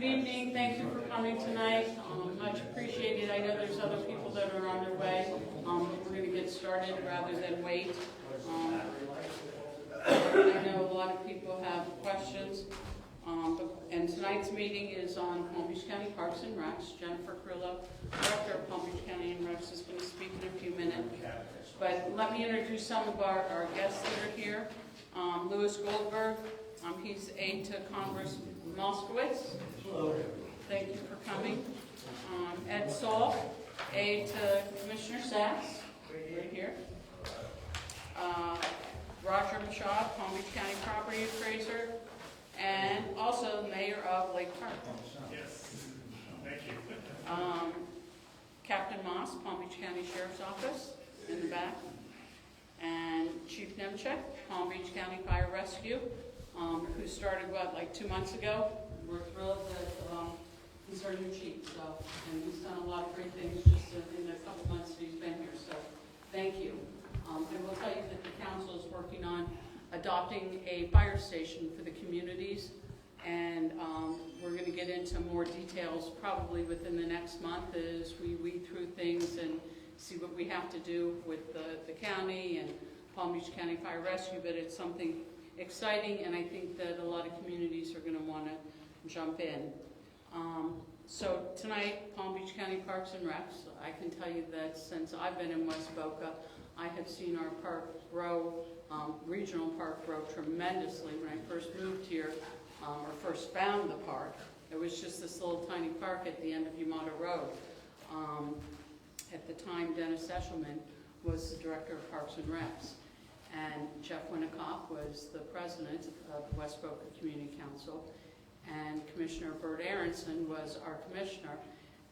Good evening. Thank you for coming tonight. Much appreciated. I know there's other people that are on their way. We're going to get started rather than wait. I know a lot of people have questions. And tonight's meeting is on Palm Beach County Parks and Recs. Jennifer Carrillo, Director of Palm Beach County and Recs, is going to speak in a few minutes. But let me introduce some of our guests that are here. Louis Goldberg, he's aide to Congressman Moskowitz. Hello. Thank you for coming. Ed Saul, aide to Commissioner Sachs, right here. Roger Machad, Palm Beach County Property Appraiser, and also Mayor of Lake Park. Yes. Thank you. Captain Moss, Palm Beach County Sheriff's Office, in the back. And Chief Nemchek, Palm Beach County Fire Rescue, who started, like 2 months ago. We're thrilled that he's our new chief, and he's done a lot of great things just in the couple months that he's been here, so thank you. I will tell you that the council is working on adopting a fire station for the communities, and we're going to get into more details probably within the next month as we weed through things and see what we have to do with the county and Palm Beach County Fire Rescue, but it's something exciting, and I think that a lot of communities are going to want to jump in. So tonight, Palm Beach County Parks and Recs, I can tell you that since I've been in West Boca, I have seen our park grow, regional park grow tremendously. When I first moved here, or first found the park, it was just this little tiny park at the end of Yamato Road. At the time, Dennis Eshelman was the director of Parks and Recs, and Jeff Winnicott was the president of the West Boca Community Council, and Commissioner Bert Aronson was our commissioner.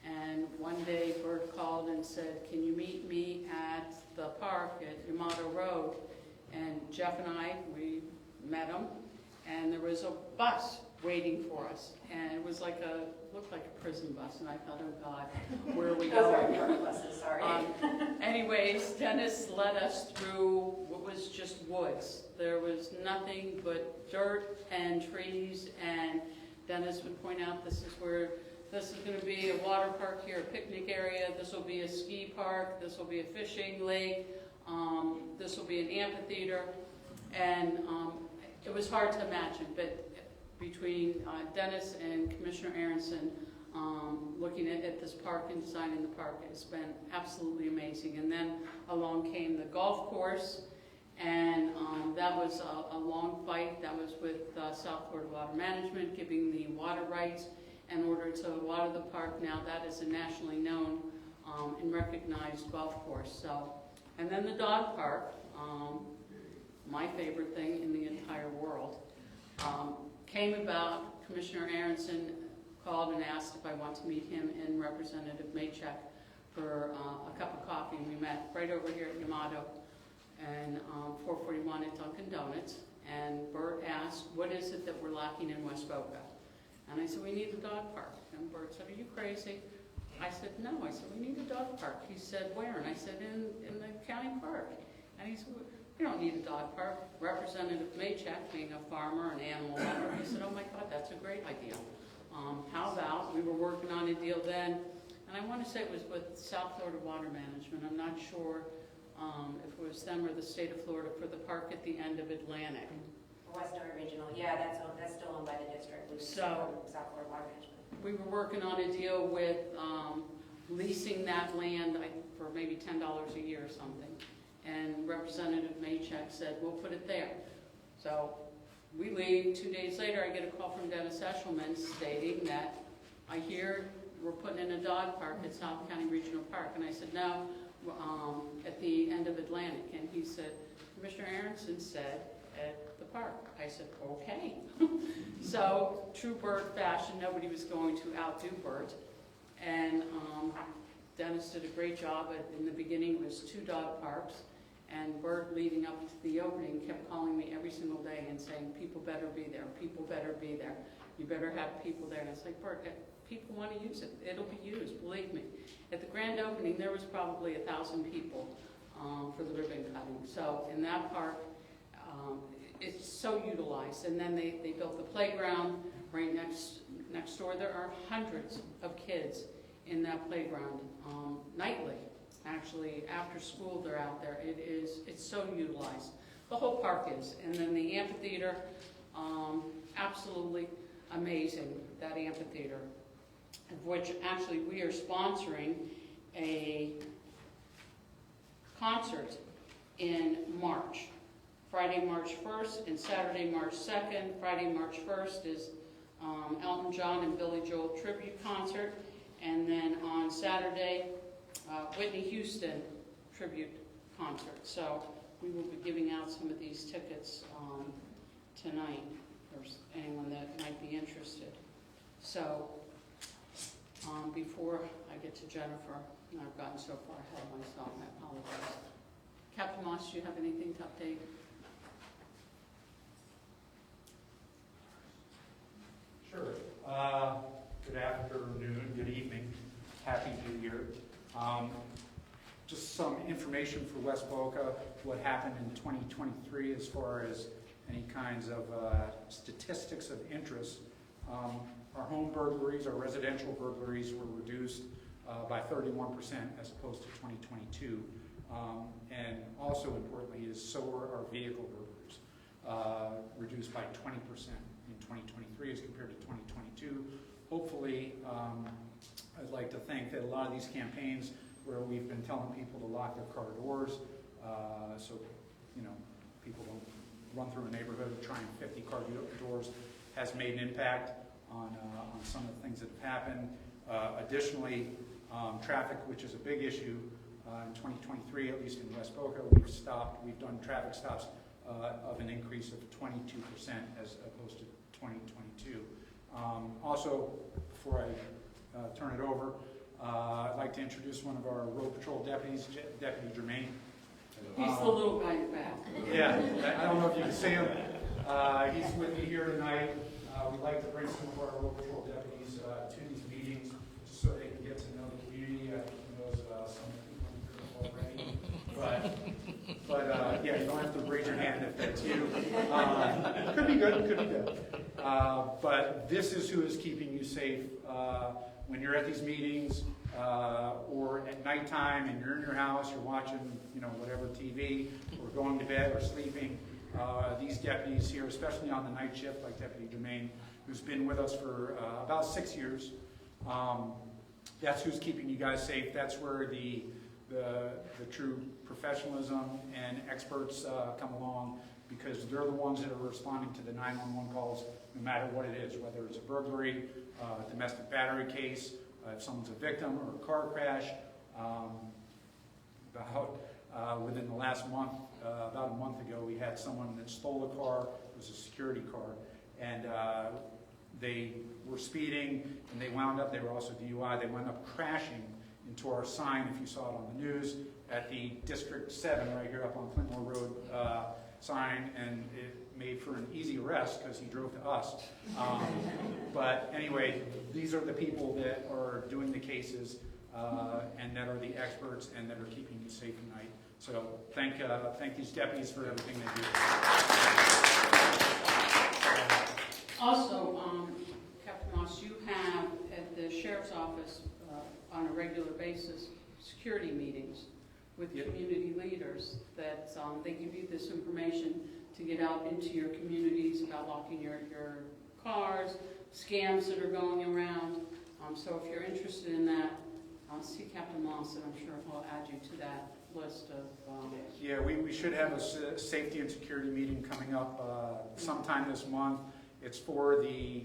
And one day Bert called and said, "Can you meet me at the park at Yamato Road?" And Jeff and we met him, and there was a bus waiting for us, and it was looked like a prison bus, and I thought, oh God, where are we going? Anyways, Dennis led us through what was just woods. There was nothing but dirt and trees, and Dennis would point out, this is going to be a water park here, a picnic area, this will be a ski park, this will be a fishing lake, this will be an amphitheater, and it was hard to imagine, but between Dennis and Commissioner Aronson, looking at this park and designing the park, it's been absolutely amazing. And then along came the golf course, and that was a long fight. That was with South Florida Water Management giving the water rights in order to water the park. Now that is a nationally known and recognized golf course. So, and then the dog park, my favorite thing in the entire world, came about. Commissioner Aronson called and asked if I want to meet him and Representative Maychek for a cup of coffee. We met right over here at Yamato and 441 at Dunkin' Donuts. And Bert asked, what is it that we're lacking in West Boca? And I said, we need a dog park. And Bert said, are you crazy? I said, no. I said, we need a dog park. He said, where? And I said, in the county park. And he said, we don't need a dog park. Representative Maychek, being a farmer and animal lover, he said, oh my God, that's a great idea. How about, we were working on a deal then, and I want to say it was with South Florida Water Management. I'm not sure if it was them or the state of Florida for the park at the end of Atlantic. Western Regional, yeah, that's still owned by the district. So, South Florida Water Management. We were working on a deal with leasing that land for maybe $10 a year or something. And Representative Maychek said, we'll put it there. So we leave. 2 days later, I get a call from Dennis Eshelman stating that I hear we're putting in a dog park at South County Regional Park. And I said, no, at the end of Atlantic. And he said, Commissioner Aronson said at the park. I said, okay. So true Bert fashion, nobody was going to outdo Bert. And Dennis did a great job. In the beginning, it was 2 dog parks. And Bert, leading up to the opening, kept calling me every single day and saying, people better be there, people better be there. You better have people there. And I was like, Bert, if people want to use it, it'll be used, believe me. At the grand opening, there was probably 1,000 people for the ribbon cutting. So in that park, it's so utilized. And then they built the playground right next next door. There are hundreds of kids in that playground nightly. Actually, after school, they're out there. It's so utilized. The whole park is. And then the amphitheater, absolutely amazing, that amphitheater, of which actually we are sponsoring a concert in March. Friday, March 1st and Saturday, March 2nd. Friday, March 1st is Elton John and Billy Joel tribute concert. And then on Saturday, Whitney Houston tribute concert. So we will be giving out some of these tickets tonight for anyone that might be interested. So before I get to Jennifer, and I've gotten so far ahead of myself, I apologize. Captain Moss, do you have anything to update? Sure. Good afternoon, good evening, happy New Year. Just some information for West Boca, what happened in 2023 as far as any kinds of statistics of interest. Our home burglaries, our residential burglaries were reduced by 31% as opposed to 2022. And also importantly is so were our vehicle burglaries, reduced by 20% in 2023 as compared to 2022. Hopefully, I'd like to think that a lot of these campaigns where we've been telling people to lock their car doors, so people don't run through a neighborhood trying 50 car doors, has made an impact on some of the things that have happened. Additionally, traffic, which is a big issue in 2023, at least in West Boca, we've done traffic stops of an increase of 22% as opposed to 2022. Also, before I turn it over, I'd like to introduce one of our road patrol deputies, Deputy Germain. He's the little guy in the back. Yeah, I don't know if you can see him. He's with me here tonight. We'd like to bring some of our road patrol deputies to these meetings just so they can get to know the community. I think he knows some people already. But yeah, you don't have to raise your hand if that's you. Could be good, could be good. But this is who is keeping you safe when you're at these meetings or at nighttime and you're in your house, you're watching, whatever TV, or going to bed or sleeping. These deputies here, especially on the night shift, like Deputy Germain, who's been with us for about 6 years. That's who's keeping you guys safe. That's where the true professionalism and experts come along, because they're the ones that are responding to the 911 calls, no matter what it is, whether it's a burglary, domestic battery case, if someone's a victim, or a car crash. Within the last month, about a month ago, we had someone that stole a car. It was a security car, and they were speeding, and they were also DUI. They wound up crashing into our sign, if you saw it on the news, at the District 7 right here up on Clintmore Road sign, and it made for an easy arrest because he drove to us. But anyway, these are the people that are doing the cases and that are the experts and that are keeping you safe at night. So thank these deputies for everything they do. Also, Captain Moss, you have at the Sheriff's Office on a regular basis security meetings with community leaders that they give you this information to get out into your communities about locking your cars, scams that are going around. So if you're interested in that, see Captain Moss, and I'm sure he'll add you to that list of... Yeah, we should have a safety and security meeting coming up sometime this month. It's for the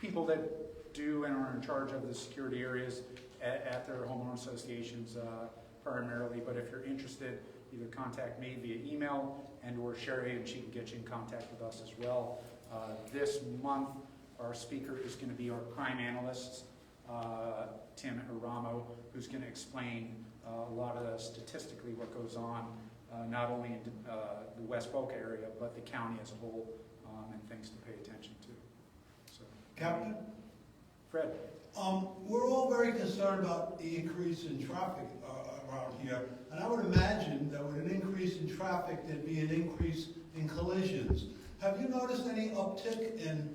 people that do and are in charge of the security areas at their homeowner associations primarily. But if you're interested, either contact me via email and/or Sherry, and she can get you in contact with us as well. This month, our speaker is going to be our crime analyst, Tim Aramo, who's going to explain a lot of statistically what goes on, not only in the West Boca area, but the county as a whole, and things to pay attention to. So, Captain? Fred? We're all very concerned about the increase in traffic around here, and I would imagine that with an increase in traffic, there'd be an increase in collisions. Have you noticed any uptick in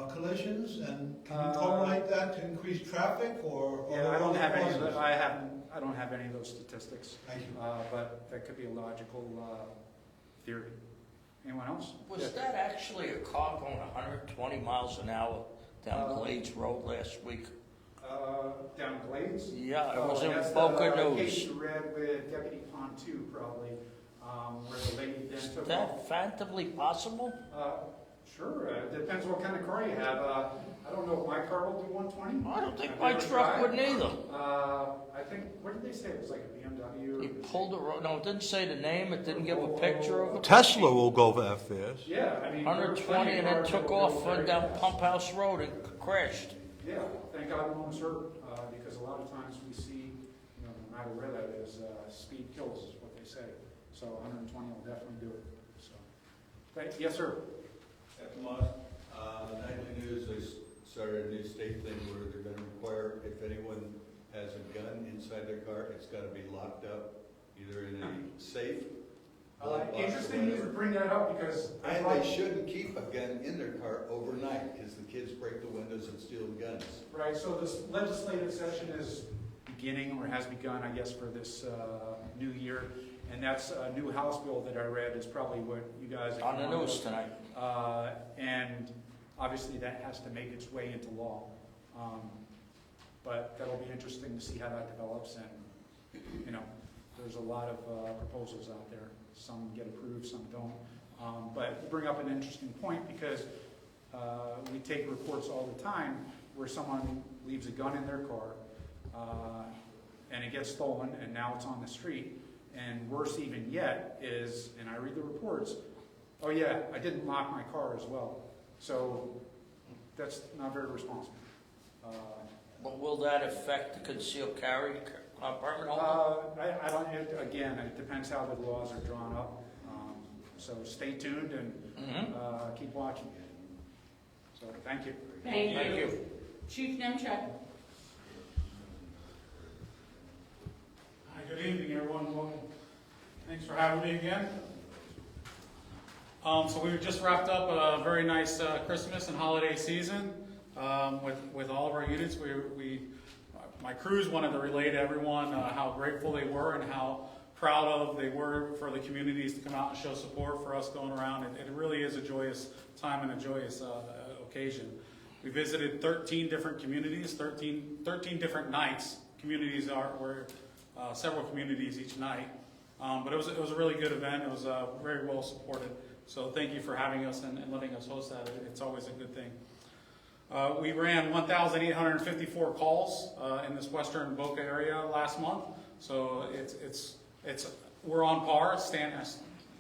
collisions, and can you correlate that to increased traffic or? Yeah, I don't have any of causes? those, I don't have any of those statistics, Thank you. but that could be a logical theory. Anyone else? Was Yeah. that actually a car going 120 miles an hour down Glades Road last week? Down Glades? Yeah, it was that's in Boca the News. case you read with Deputy Pontu, probably, where the lady then Is took that off. phantomly possible? Sure, it depends what kind of car you have. I don't know if my car will do 120. I don't think I've my never truck tried. would neither. I think, what did they say? It was like a BMW? He pulled the road, no, it didn't say the name, it didn't give a picture of it. Tesla will go that fast. Yeah, I mean. 120 and then took off down Pump House Road and crashed. Yeah, thank God no one was hurt, because a lot of times we see, no matter where that is, speed kills is what they say. So 120 will definitely do it, so. Yes, sir? At the most, nightly news, they started a new state thing where they're gonna require if anyone has a gun inside their car, it's gotta be locked up, either in a safe. lockbox, or Interesting you whatever. bring that up, because. And they shouldn't keep a gun in their car overnight, because the kids break the windows and steal the guns. Right, so this legislative session is beginning, or has begun, I guess, for this new year. And that's a new House bill that I read is probably what you guys. On the news tonight. And obviously that has to make its way into law. But that'll be interesting to see how that develops, and, there's a lot of proposals out there. Some get approved, some don't. But you bring up an interesting point, because we take reports all the time where someone leaves a gun in their car, and it gets stolen, and now it's on the street. And worse even yet is, and I read the reports, oh yeah, I didn't lock my car as well. So that's not very responsible. But will that affect the concealed carry permit holder? I don't, again, it depends how the laws are drawn up. So stay tuned and keep watching. So thank you. Thank you. Chief Nemchek. Hi, good evening, everyone. Welcome. Thanks for having me again. So we just wrapped up a very nice Christmas and holiday season with all of our units. My crews wanted to relay to everyone how grateful they were and how proud of they were for the communities to come out and show support for us going around. It really is a joyous time and a joyous occasion. We visited 13 different communities, 13 different nights. Communities were several communities each night. But it was a really good event. It was very well supported. So thank you for having us and letting us host that. It's always a good thing. We ran 1,854 calls in this western Boca area last month. So we're on par.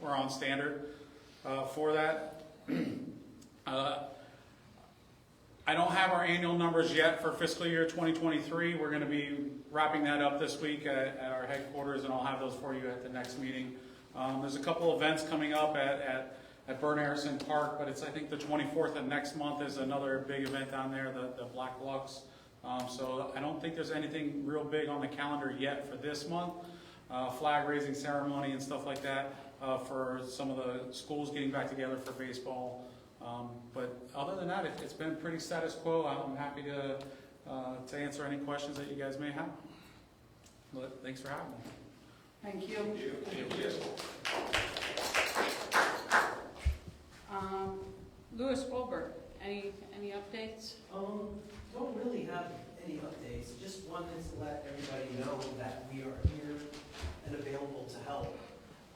We're on standard for that. I don't have our annual numbers yet for fiscal year 2023. We're going to be wrapping that up this week at our headquarters, and I'll have those for you at the next meeting. There's a couple events coming up at Bern Harrison Park, but it's, I think, the 24th of next month is another big event down there, the Black Lux. So I don't think there's anything real big on the calendar yet for this month. Flag raising ceremony and stuff like that for some of the schools getting back together for baseball. But other than that, it's been pretty status quo. I'm happy to answer any questions that you guys may have. But thanks for having me. Thank you. Louis Wilbur, any updates? Don't really have any updates, just wanted to let everybody know that we are here and available to help.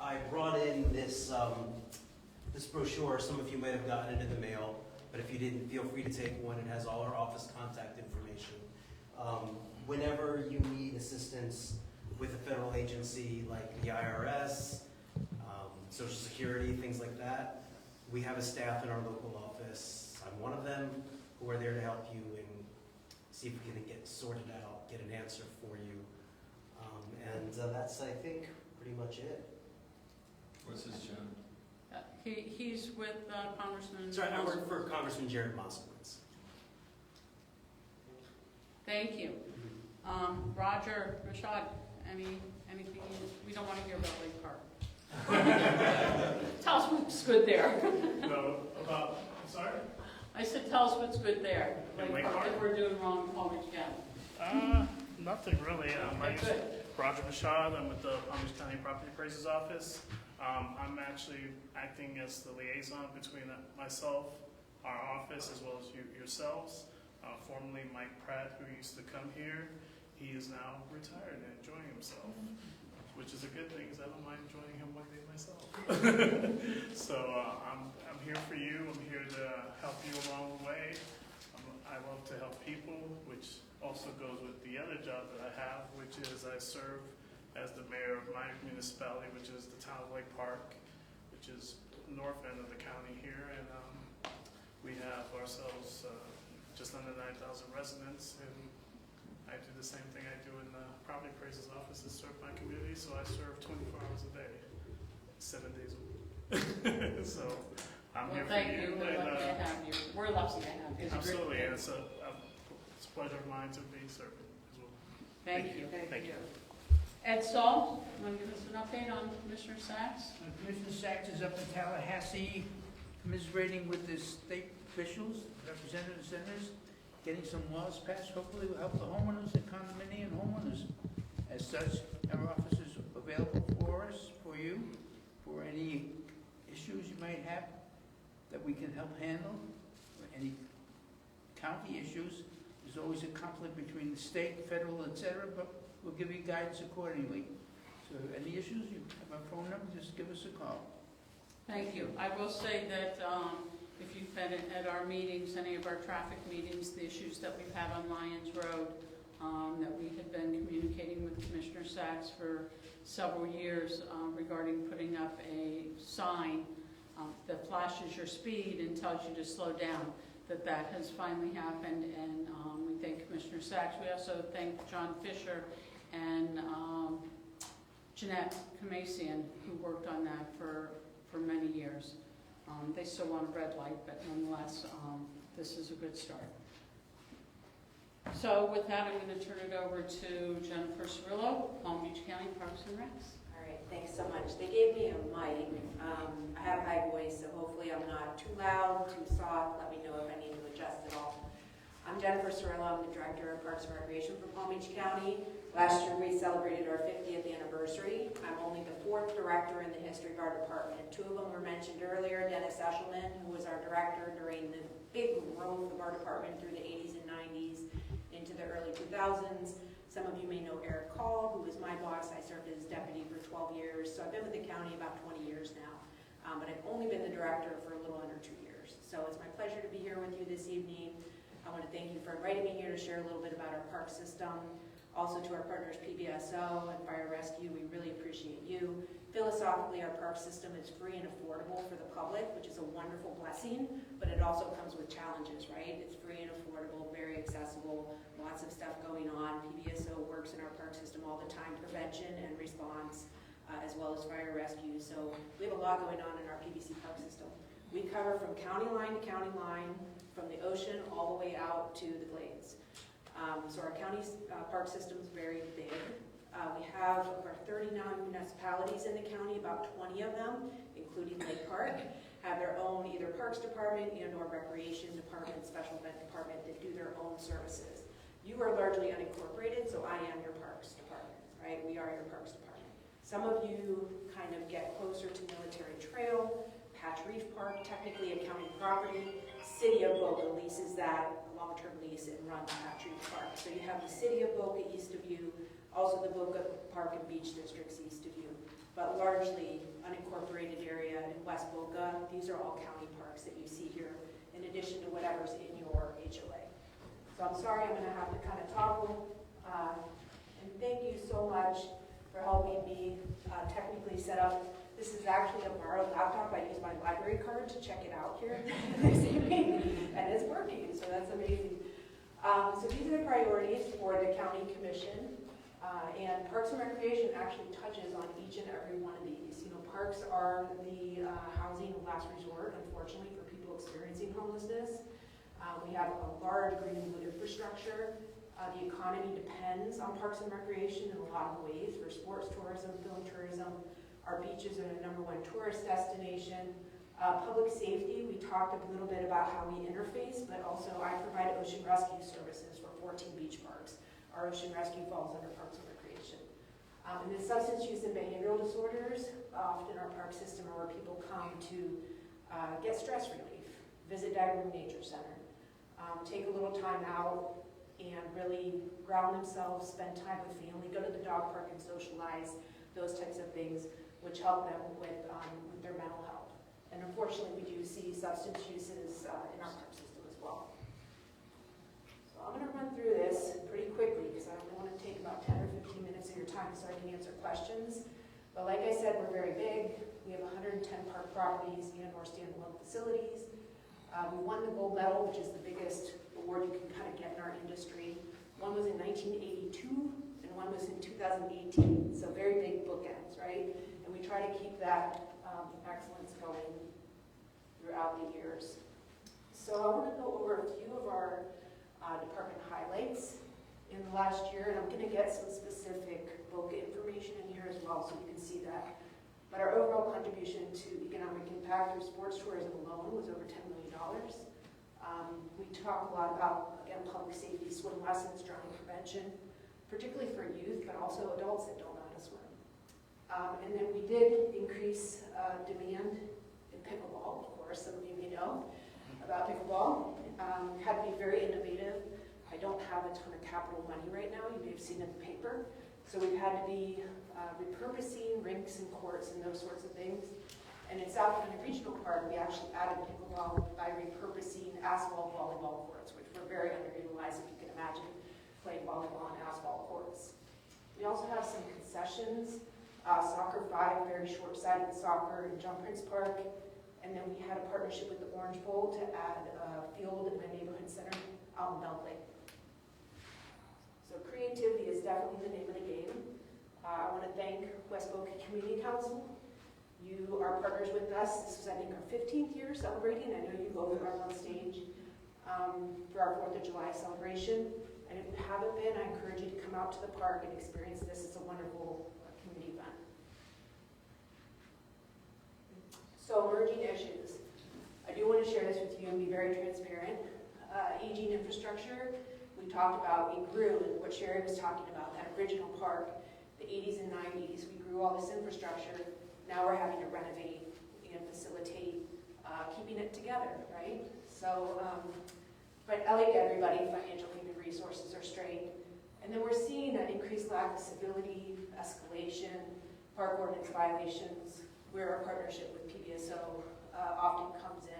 I brought in this brochure. Some of you might have gotten it in the mail, but if you didn't, feel free to take one. It has all our office contact information. Whenever you need assistance with a federal agency like the IRS, Social Security, things like that, we have a staff in our local office. I'm one of them who are there to help you and see if we can get sorted out, get an answer for you. And that's, I think, pretty much it. What's his job? He's with Congressman. Sorry, I work for Congressman Jared Moskowitz. Thank you. Roger, Rashad, anything? We don't want to hear about Lake Park. Tell us what's good there. No, I'm sorry? I said, tell us what's good there, In like Lake Park? what we're doing wrong in Palm Beach County. Nothing really. My name's Good. Roger Bashad. I'm with the Palm Beach County Property Appraiser's Office. I'm actually acting as the liaison between myself, our office, as well as yourselves. Formerly Mike Pratt, who used to come here, he is now retired and enjoying himself, which is a good thing because I don't mind joining him one day myself. So I'm here for you. I'm here to help you along the way. I love to help people, which also goes with the other job that I have, which is I serve as the mayor of my municipality, which is the town of Lake Park, which is north end of the county here, and we have ourselves just under 9,000 residents, and I do the same thing I do in the property appraiser's office to serve my community, so I serve 24 hours a day, 7 days a week. So I'm here for Thank you. you, we're And, lucky to have you. We're lucky to have you. absolutely, and it's a pleasure of mine to be serving as well. Thank you. Thank you. Ed Stahl, you want to give us an update on Commissioner Sachs? Commissioner Sachs is up in Tallahassee, commiserating with the state officials, representatives, senators, getting some laws passed, hopefully will help the homeowners and condominium homeowners. As such, our office is available for us, for you, for any issues you might have that we can help handle, or any county issues. There's always a conflict between the state, federal, etc., but we'll give you guidance accordingly. So any issues, you have our phone number, just give us a call. Thank you. I will say that if you've been at our meetings, any of our traffic meetings, the issues that we've had on Lyons Road, that we had been communicating with Commissioner Sachs for several years regarding putting up a sign that flashes your speed and tells you to slow down, that has finally happened, and we thank Commissioner Sachs. We also thank John Fisher and Jeanette Kamasian, who worked on that for many years. They still want a red light, but nonetheless, this is a good start. So with that, I'm going to turn it over to Jennifer Cirillo, Palm Beach County Parks and Recs. All right, thanks so much. They gave me a mic. I have a high voice, so hopefully I'm not too loud, too soft. Let me know if I need to adjust at all. I'm Jennifer Cirillo. I'm the Director of Parks and Recreation for Palm Beach County. Last year we celebrated our 50th anniversary. I'm only the 4th director in the history of our department. 2 of them were mentioned earlier. Dennis Eshelman, who was our director during the big growth of our department through the 80s and 90s into the early 2000s. Some of you may know Eric Call, who was my boss. I served as deputy for 12 years. So I've been with the county about 20 years now. But I've only been the director for a little under 2 years. So it's my pleasure to be here with you this evening. I want to thank you for inviting me here to share a little bit about our park system. Also to our partners PBSO and Fire Rescue, we really appreciate you. Philosophically, our park system is free and affordable for the public, which is a wonderful blessing, but it also comes with challenges, right? It's free and affordable, very accessible, lots of stuff going on. PBSO works in our park system all the time, prevention and response, as well as fire rescue. So we have a lot going on in our PBC park system. We cover from county line to county line, from the ocean all the way out to the glades. So our county park system is very big. We have over 39 municipalities in the county, about 20 of them, including Lake Park, have their own either parks department and or recreation department, special event department that do their own services. You are largely unincorporated, so I am your parks department, right? We are your parks department. Some of you kind of get closer to Military Trail, Patch Reef Park, technically a county property. City of Boca leases that, a long-term lease, and runs Patch Reef Park. So you have the City of Boca east of you, also the Boca Park and Beach Districts east of you, but largely unincorporated area in West Boca. These are all county parks that you see here, in addition to whatever's in your HOA. So I'm sorry, I'm going to have to kind of toggle, and thank you so much for helping me technically set up. This is actually a borrowed laptop. I used my library card to check it out here this evening, and it's working, so that's amazing. So these are the priorities for the county commission, and Parks and Recreation actually touches on each and every one of these. You know, parks are the housing of last resort, unfortunately, for people experiencing homelessness. We have a large green and wood infrastructure. The economy depends on Parks and Recreation in a lot of ways for sports tourism, film tourism. Our beaches are the #1 tourist destination. Public safety, we talked a little bit about how we interface, but also I provide ocean rescue services for 14 beach parks. Our ocean rescue falls under Parks and Recreation. And the substance use and behavioral disorders, often our park system are where people come to get stress relief, visit Dagwood Nature Center, take a little time out and really ground themselves, spend time with family, go to the dog park and socialize, those types of things, which help them with their mental health. And unfortunately, we do see substance uses in our park system as well. So I'm going to run through this pretty quickly because I only want to take about 10 or 15 minutes of your time so I can answer questions. But like I said, we're very big. We have 110 park properties and or standalone facilities. We won the gold medal, which is the biggest award you can kind of get in our industry. One was in 1982 and one was in 2018. So very big bookends, right? And we try to keep that excellence going throughout the years. So I want to go over a few of our department highlights in the last year, and I'm going to get some specific Boca information in here as well so you can see that. But our overall contribution to economic impact through sports tourism alone was over $10 million. We talk a lot about, again, public safety, swim lessons, drowning prevention, particularly for youth, but also adults that don't know how to swim. And then we did increase demand in pickleball, of course. Some of you may know about pickleball. Had to be very innovative. I don't have a ton of capital money right now. You may have seen it in the paper. So we've had to be repurposing rinks and courts and those sorts of things. And in South County Regional Park, we actually added pickleball by repurposing asphalt volleyball courts, which were very underutilized, if you can imagine, playing volleyball on asphalt courts. We also have some concessions. Soccer 5, very short-sided soccer in Jump Prince Park. And then we had a partnership with the Orange Bowl to add a field in a neighborhood center out in Belt Lake. So creativity is definitely the name of the game. I want to thank West Boca Community Council. You are partners with us. This was, I think, our 15th year celebrating. I know you both are on stage for our 4th of July celebration. And if you haven't been, I encourage you to come out to the park and experience this. It's a wonderful community event. So emerging issues. I do want to share this with you and be very transparent. Aging infrastructure, we talked about, we grew, and what Sherry was talking about, that original park, the 80s and 90s, we grew all this infrastructure. Now we're having to renovate and facilitate keeping it together, right? So, but like everybody, financial human resources are strained. And then we're seeing an increased lack of civility, escalation, park ordinance violations, where our partnership with PBSO often comes in.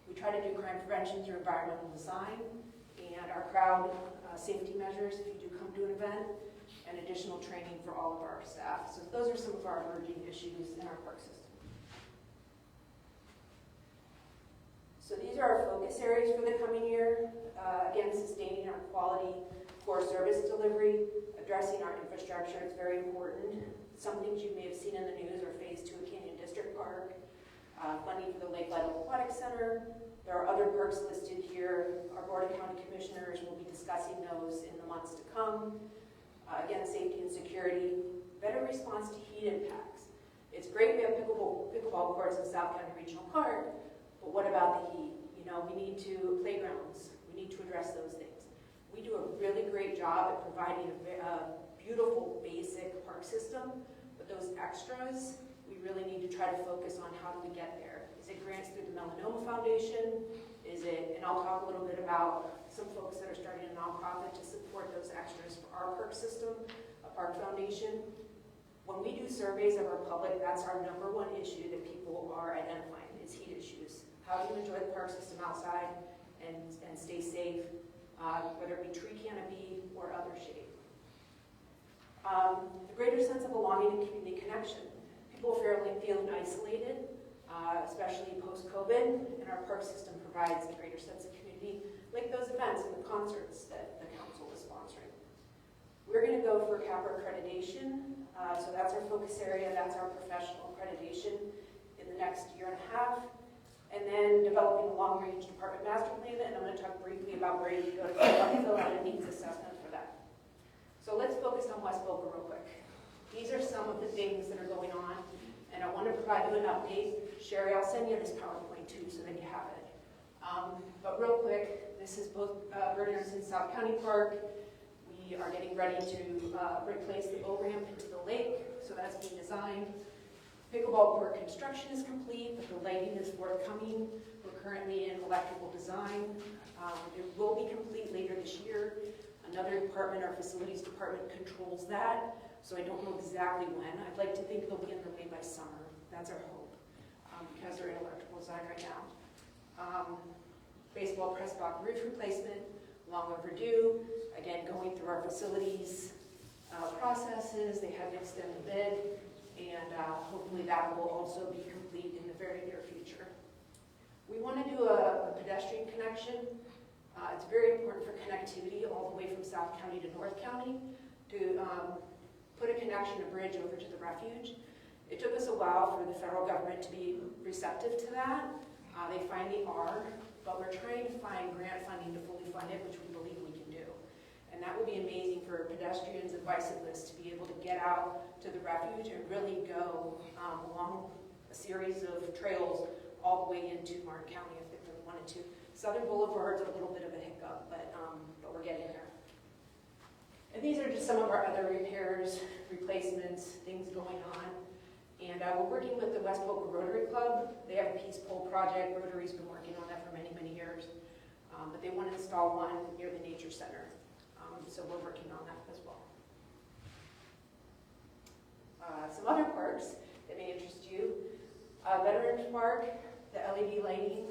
We try to do crime prevention through environmental design and our crowd safety measures if you do come to an event, and additional training for all of our staff. So those are some of our emerging issues in our park system. So these are our focus areas for the coming year. Again, sustaining our quality core service delivery, addressing our infrastructure, it's very important. Some things you may have seen in the news are Phase 2 of Canyon District Park, funding for the Lake Light Aquatic Center. There are other parks listed here. Our Board of County Commissioners will be discussing those in the months to come. Again, safety and security, better response to heat impacts. It's great we have pickleball courts in South County Regional Park, but what about the heat? You know, we need to, playgrounds, we need to address those things. We do a really great job at providing a beautiful basic park system, but those extras, we really need to try to focus on how do we get there. Is it grants through the Melanoma Foundation? Is it, and I'll talk a little bit about some folks that are starting a nonprofit to support those extras for our park system, a park foundation. When we do surveys of our public, that's our #1 issue that people are identifying is heat issues. How do you enjoy the park system outside and stay safe, whether it be tree canopy or other shade. The greater sense of belonging and community connection. People feeling isolated, especially post-COVID, and our park system provides a greater sense of community, like those events and the concerts that the council is sponsoring. We're going to go for CAPRA accreditation, so that's our focus area, that's our professional accreditation in the next year and a half, and then developing a long-range department master plan, and I'm going to talk briefly about where you go to fill out a needs assessment for that. So let's focus on West Boca real quick. These are some of the things that are going on, And I want to provide you an update. Sherry, I'll send you this PowerPoint too so that you have it. But real quick, this is both Berners and South County Park. We are getting ready to replace the boat ramp into the lake, so that's being designed. Pickleball court construction is complete, but the lighting is forthcoming. We're currently in electrical design. It will be complete later this year. Another department, our facilities department, controls that, so I don't know exactly when. I'd like to think they'll be underway by summer. That's our hope, because they're in electrical design right now. Baseball press box roof replacement, long overdue. Again, going through our facilities processes. They have an extended bid, and hopefully that will also be complete in the very near future. We want to do a pedestrian connection. It's very important for connectivity all the way from South County to North County to put a connection, a bridge over to the refuge. It took us a while for the federal government to be receptive to that. They finally are, but we're trying to find grant funding to fully fund it, which we believe we can do. And that would be amazing for pedestrians and bicyclists to be able to get out to the refuge and really go along a series of trails all the way into Martin County if they really wanted to. Southern Boulevard's a little bit of a hiccup, but we're getting there. And these are just some of our other repairs, replacements, things going on. And we're working with the West Boca Rotary Club. They have a peace pole project. Rotary's been working on that for many, many years. But they want to install one near the Nature Center. So we're working on that as well. Some other parks that may interest you. Veterans Park, the LED lighting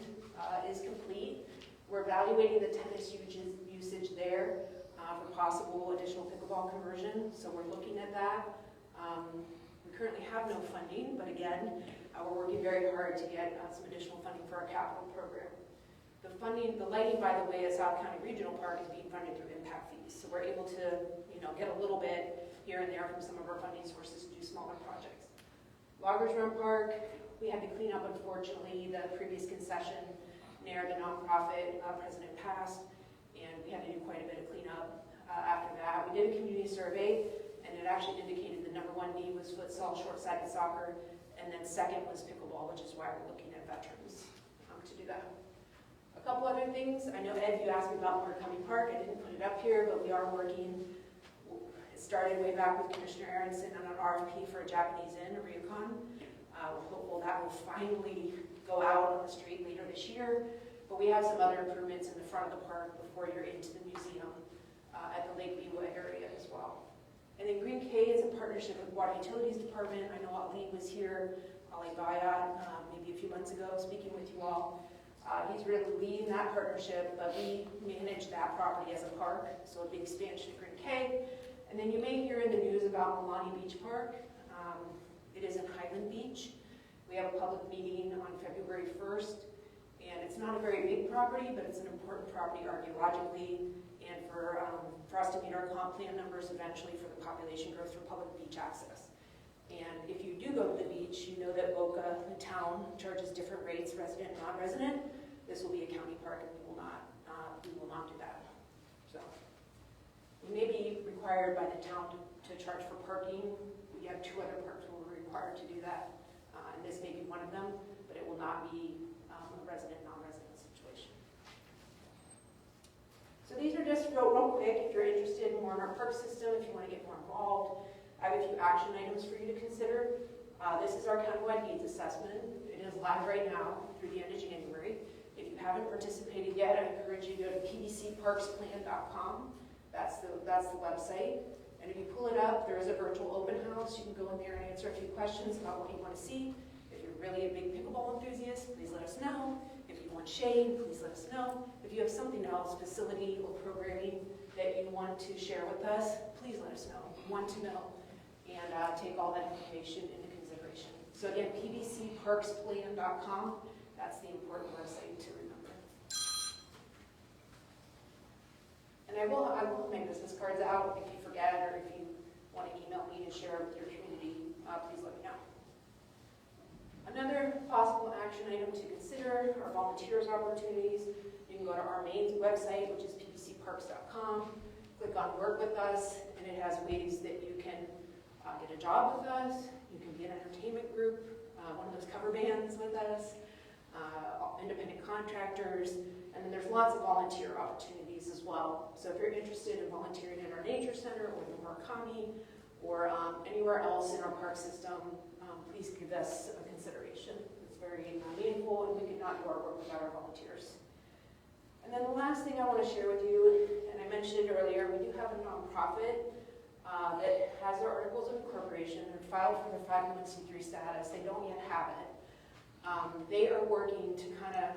is complete. We're evaluating the tennis usage there for possible additional pickleball conversion. So we're looking at that. We currently have no funding, but again, we're working very hard to get some additional funding for our capital program. The lighting, by the way, at South County Regional Park is being funded through impact fees. So we're able to, get a little bit here and there from some of our funding sources to do smaller projects. Loggers Run Park, we had to clean up, unfortunately, the previous concession near the nonprofit president passed, and we had to do quite a bit of cleanup after that. We did a community survey, and it actually indicated the number 1 need was futsal, short-sided soccer, and then second was pickleball, which is why we're looking at veterans to do that. A couple other things. I know, Ed, you asked me about Murakami Park. I didn't put it up here, but we are working. It started way back with Commissioner Aronson on an RFP for a Japanese inn, a ryukon. We're hopeful that will finally go out on the street later this year. But we have some other improvements in the front of the park before you're into the museum at the Lake Biwa area as well. And then Green K is in partnership with Water Utilities Department. I know Ali was here, Ali Bayat, maybe a few months ago, speaking with you all. He's really leading that partnership, but we manage that property as a park, so a big expansion of Green K. And then you may hear in the news about Milani Beach Park. It is in Highland Beach. We have a public meeting on February 1st, and it's not a very big property, but it's an important property archaeologically and for us to meet our comp plan numbers eventually for the population growth for public beach access. And if you do go to the beach, you know that Boca, the town, charges different rates, resident and non-resident. This will be a county park, and we will not do that. So we may be required by the town to charge for parking. We have 2 other parks where we're required to do that, and this may be one of them, but it will not be a resident, non-resident situation. So these are just real quick. If you're interested more in our park system, if you want to get more involved, I have a few action items for you to consider. This is our countywide needs assessment. It is live right now through the end of January. If you haven't participated yet, I encourage you to go to pbcparksplan.com. That's the website. And if you pull it up, there is a virtual open house. You can go in there and answer a few questions about what you want to see. If you're really a big pickleball enthusiast, please let us know. If you want shade, please let us know. If you have something else, facility or programming that you want to share with us, please let us know. We want to know and take all that information into consideration. So again, pbcparksplan.com. That's the important website to remember. And I will make business cards out if you forget or if you want to email me to share with your community, please let me know. Another possible action item to consider are volunteers opportunities. You can go to our main website, which is pbcparks.com, click on work with us, and it has ways that you can get a job with us. You can be an entertainment group, one of those cover bands with us, independent contractors, and then there's lots of volunteer opportunities as well. So if you're interested in volunteering in our nature center or the Murakami or anywhere else in our park system, please give us a consideration. It's very meaningful, and we could not do our work without our volunteers. And then the last thing I want to share with you, and I mentioned it earlier, we do have a nonprofit that has their articles of incorporation and filed for their 501c3 status. They don't yet have it. They are working to kind of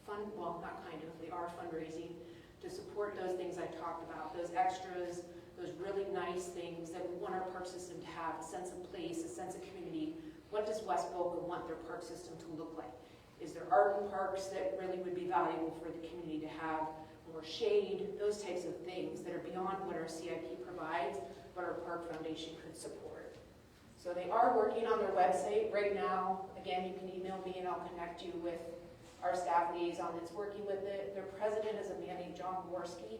fund, well, not kind of, they are fundraising to support those things I talked about, those extras, those really nice things that we want our park system to have, a sense of place, a sense of community. What does West Boca want their park system to look like? Is there art in parks that really would be valuable for the community to have? More shade, those types of things that are beyond what our CIP provides, but our park foundation could support. So they are working on their website right now. Again, you can email me and I'll connect you with our staff liaison that's working with it. Their president is a man named John Gorski.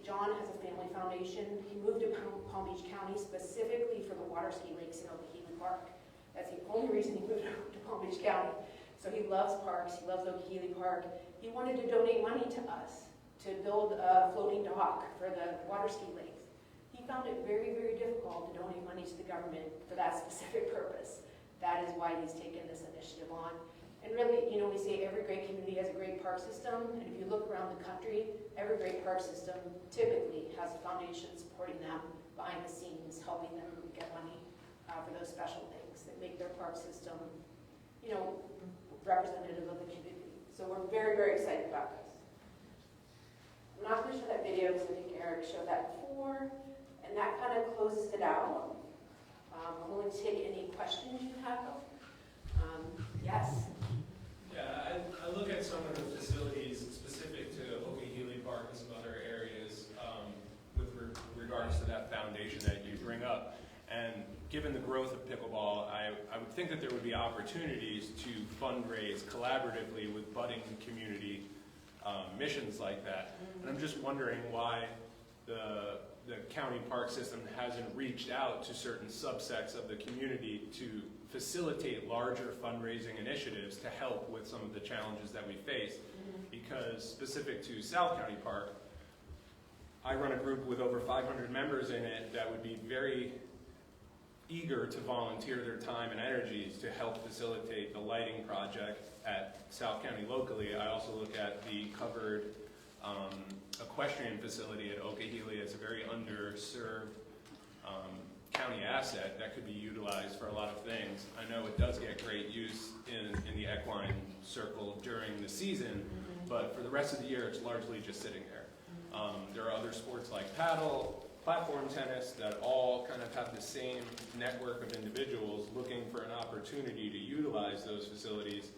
John has a family foundation. He moved to Palm Beach County specifically for the water ski lakes in Okeechobee Park. That's the only reason he moved to Palm Beach County. So he loves parks, he loves Okeechobee Park. He wanted to donate money to us to build a floating dock for the water ski lakes. He found it very, very difficult to donate money to the government for that specific purpose. That is why he's taken this initiative on. And really, you know, we say every great community has a great park system, and if you look around the country, every great park system typically has a foundation supporting them behind the scenes, helping them get money for those special things that make their park system, you know, representative of the community. So we're very, very excited about this. I'm not going to show that video because I think Eric showed that before, and that kind of closes it out. I'm willing to take any questions you have. Yes? Yeah, I look at some of the facilities specific to Okeechobee Park and some other areas with regards to that foundation that you bring up. And given the growth of pickleball, I would think that there would be opportunities to fundraise collaboratively with budding community missions like that. And I'm just wondering why the county park system hasn't reached out to certain subsects of the community to facilitate larger fundraising initiatives to help with some of the challenges that we face. Because specific to South County Park, I run a group with over 500 members in it that would be very eager to volunteer their time and energies to help facilitate the lighting project at South County locally. I also look at the covered equestrian facility at Okeechobee as a very underserved county asset that could be utilized for a lot of things. I know it does get great use in the equine circle during the season, but for the rest of the year it's largely just sitting there. There are other sports like paddle, platform tennis that all kind of have the same network of individuals looking for an opportunity to utilize those facilities,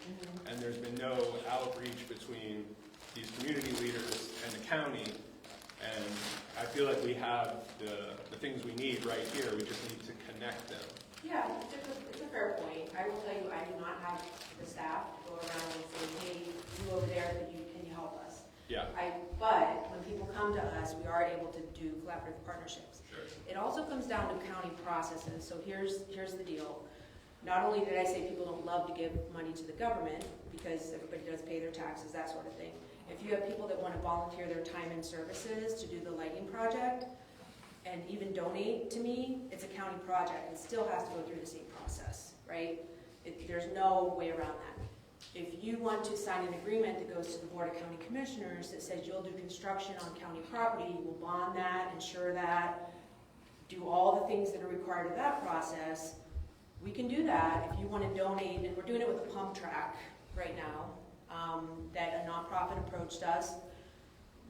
and there's been no outreach between these community leaders and the county, and I feel like we have the things we need right here. We just need to connect them. Yeah, it's a fair point. I will tell you, I do not have the staff to go around and say, hey, you over there, can you help us? Yeah. But when people come to us, we are able to do collaborative partnerships. Sure. It also comes down to county processes. So here's the deal. Not only did I say people don't love to give money to the government, because everybody does pay their taxes, that sort of thing. If you have people that want to volunteer their time and services to do the lighting project and even donate to me, it's a county project. It still has to go through the same process, right? There's no way around that. If you want to sign an agreement that goes to the Board of County Commissioners that says you'll do construction on county property, you will bond that, insure that, do all the things that are required of that process, we can do that. If you want to donate, and we're doing it with a pump track right now, that a nonprofit approached us.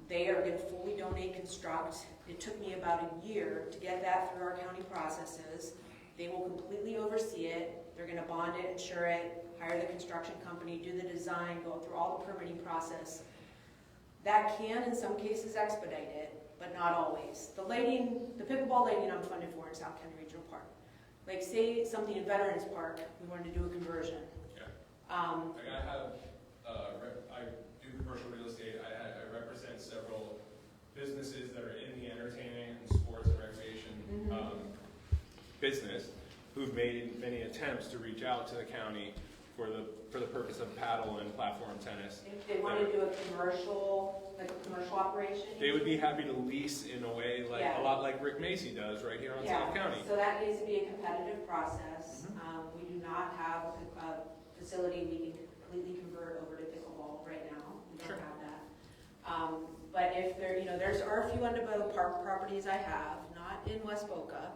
They are going to fully donate, construct. It took me about a year to get that through our county processes. They will completely oversee it. They're going to bond it, insure it, hire the construction company, do the design, go through all the permitting process. That can, in some cases, expedite it, but not always. The pickleball lighting I'm funded for in South County Regional Park. Like say something in Veterans Park, we wanted to do a conversion. Yeah. I do commercial real estate. I represent several businesses that are in the entertaining and sports and recreation business. who've made many attempts to reach out to the county for the purpose of paddle and platform tennis. If they want to do a commercial operation? They would be happy to lease in a way like Yeah. a lot like Rick Macy does right here on Yeah, South County. so that needs to be a competitive process. We do not have a facility we can completely convert over to pickleball right now. We don't Sure. have that. But if there, there's are a few undeveloped park properties I have, not in West Boca.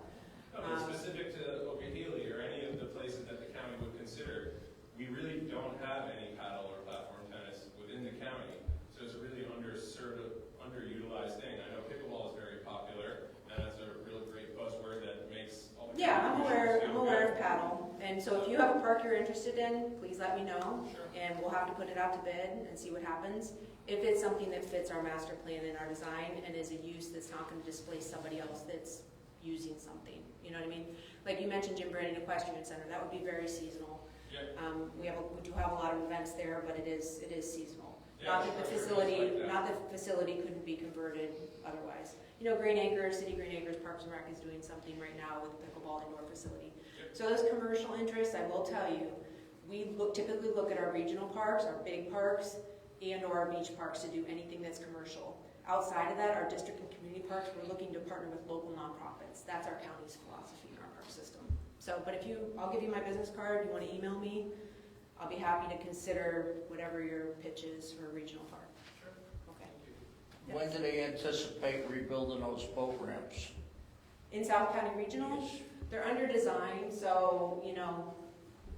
Specific to Okeechobee or any of the places that the county would consider, we really don't have any paddle or platform tennis within the county. So it's a really underutilized thing. I know pickleball is very popular, and that's a real great buzzword that makes all the Yeah, I'm aware okay. of paddle. And so if you have a park you're interested in, please let me know. Sure. And we'll have to put it out to bid and see what happens. If it's something that fits our master plan and our design and is a use that's not going to displace somebody else that's using something, you know what I mean? Like you mentioned Jim Brandon Equestrian Center, that would be very seasonal. Yeah. We do have a lot of events there, but it is seasonal. Yeah, Not that the sure, facility, like that. not that the facility couldn't be converted otherwise. City Green Acres Parks and Rec is doing something right now with the pickleball indoor facility. Yep. So those commercial interests, I will tell you, we typically look at our regional parks, our big parks, and/or our beach parks to do anything that's commercial. Outside of that, our district and community parks, we're looking to partner with local nonprofits. That's our county's philosophy in our park system. So, but I'll give you my business card, you want to email me, I'll be happy to consider whatever your pitch is for a regional park. Sure. Okay. When do they anticipate rebuilding those boat ramps? In South County Regional, Yes. they're under design, so,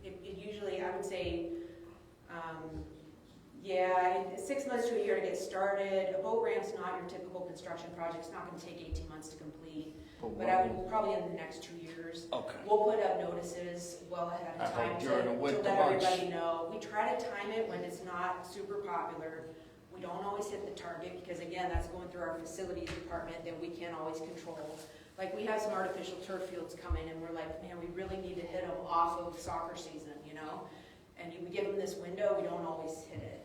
it usually, I would say, 6 months to a year to get started. A boat ramp's not your typical construction project. It's not going to take 18 months to complete. But I would probably in the next 2 years. Okay. We'll put up notices well ahead of time During the to winter let months. everybody know. We try to time it when it's not super popular. We don't always hit the target because again, that's going through our facilities department that we can't always control. Like we have some artificial turf fields coming and we're like, man, we really need to hit them off of soccer season, And we give them this window, we don't always hit it.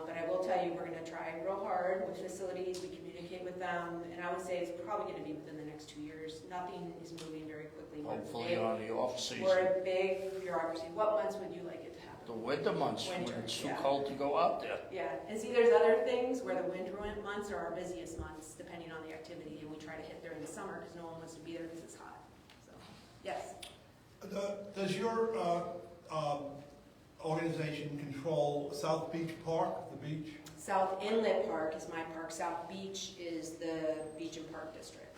But I will tell you, we're going to try real hard with facilities. We communicate with them, and I would say it's probably going to be within the next 2 years. Nothing is moving very quickly. Hopefully on the off season. We're a big bureaucracy. What months would you like it to happen? The winter months when Winter, it's too yeah. cold to go out there. Yeah, and see, there's other things where the winter months are our busiest months, depending on the activity, and we try to hit during the summer because no one wants to be there because it's hot. So, yes. Does your organization control South Beach Park, the beach? South Inlet Park is my park. South Beach is the Beach and Park District.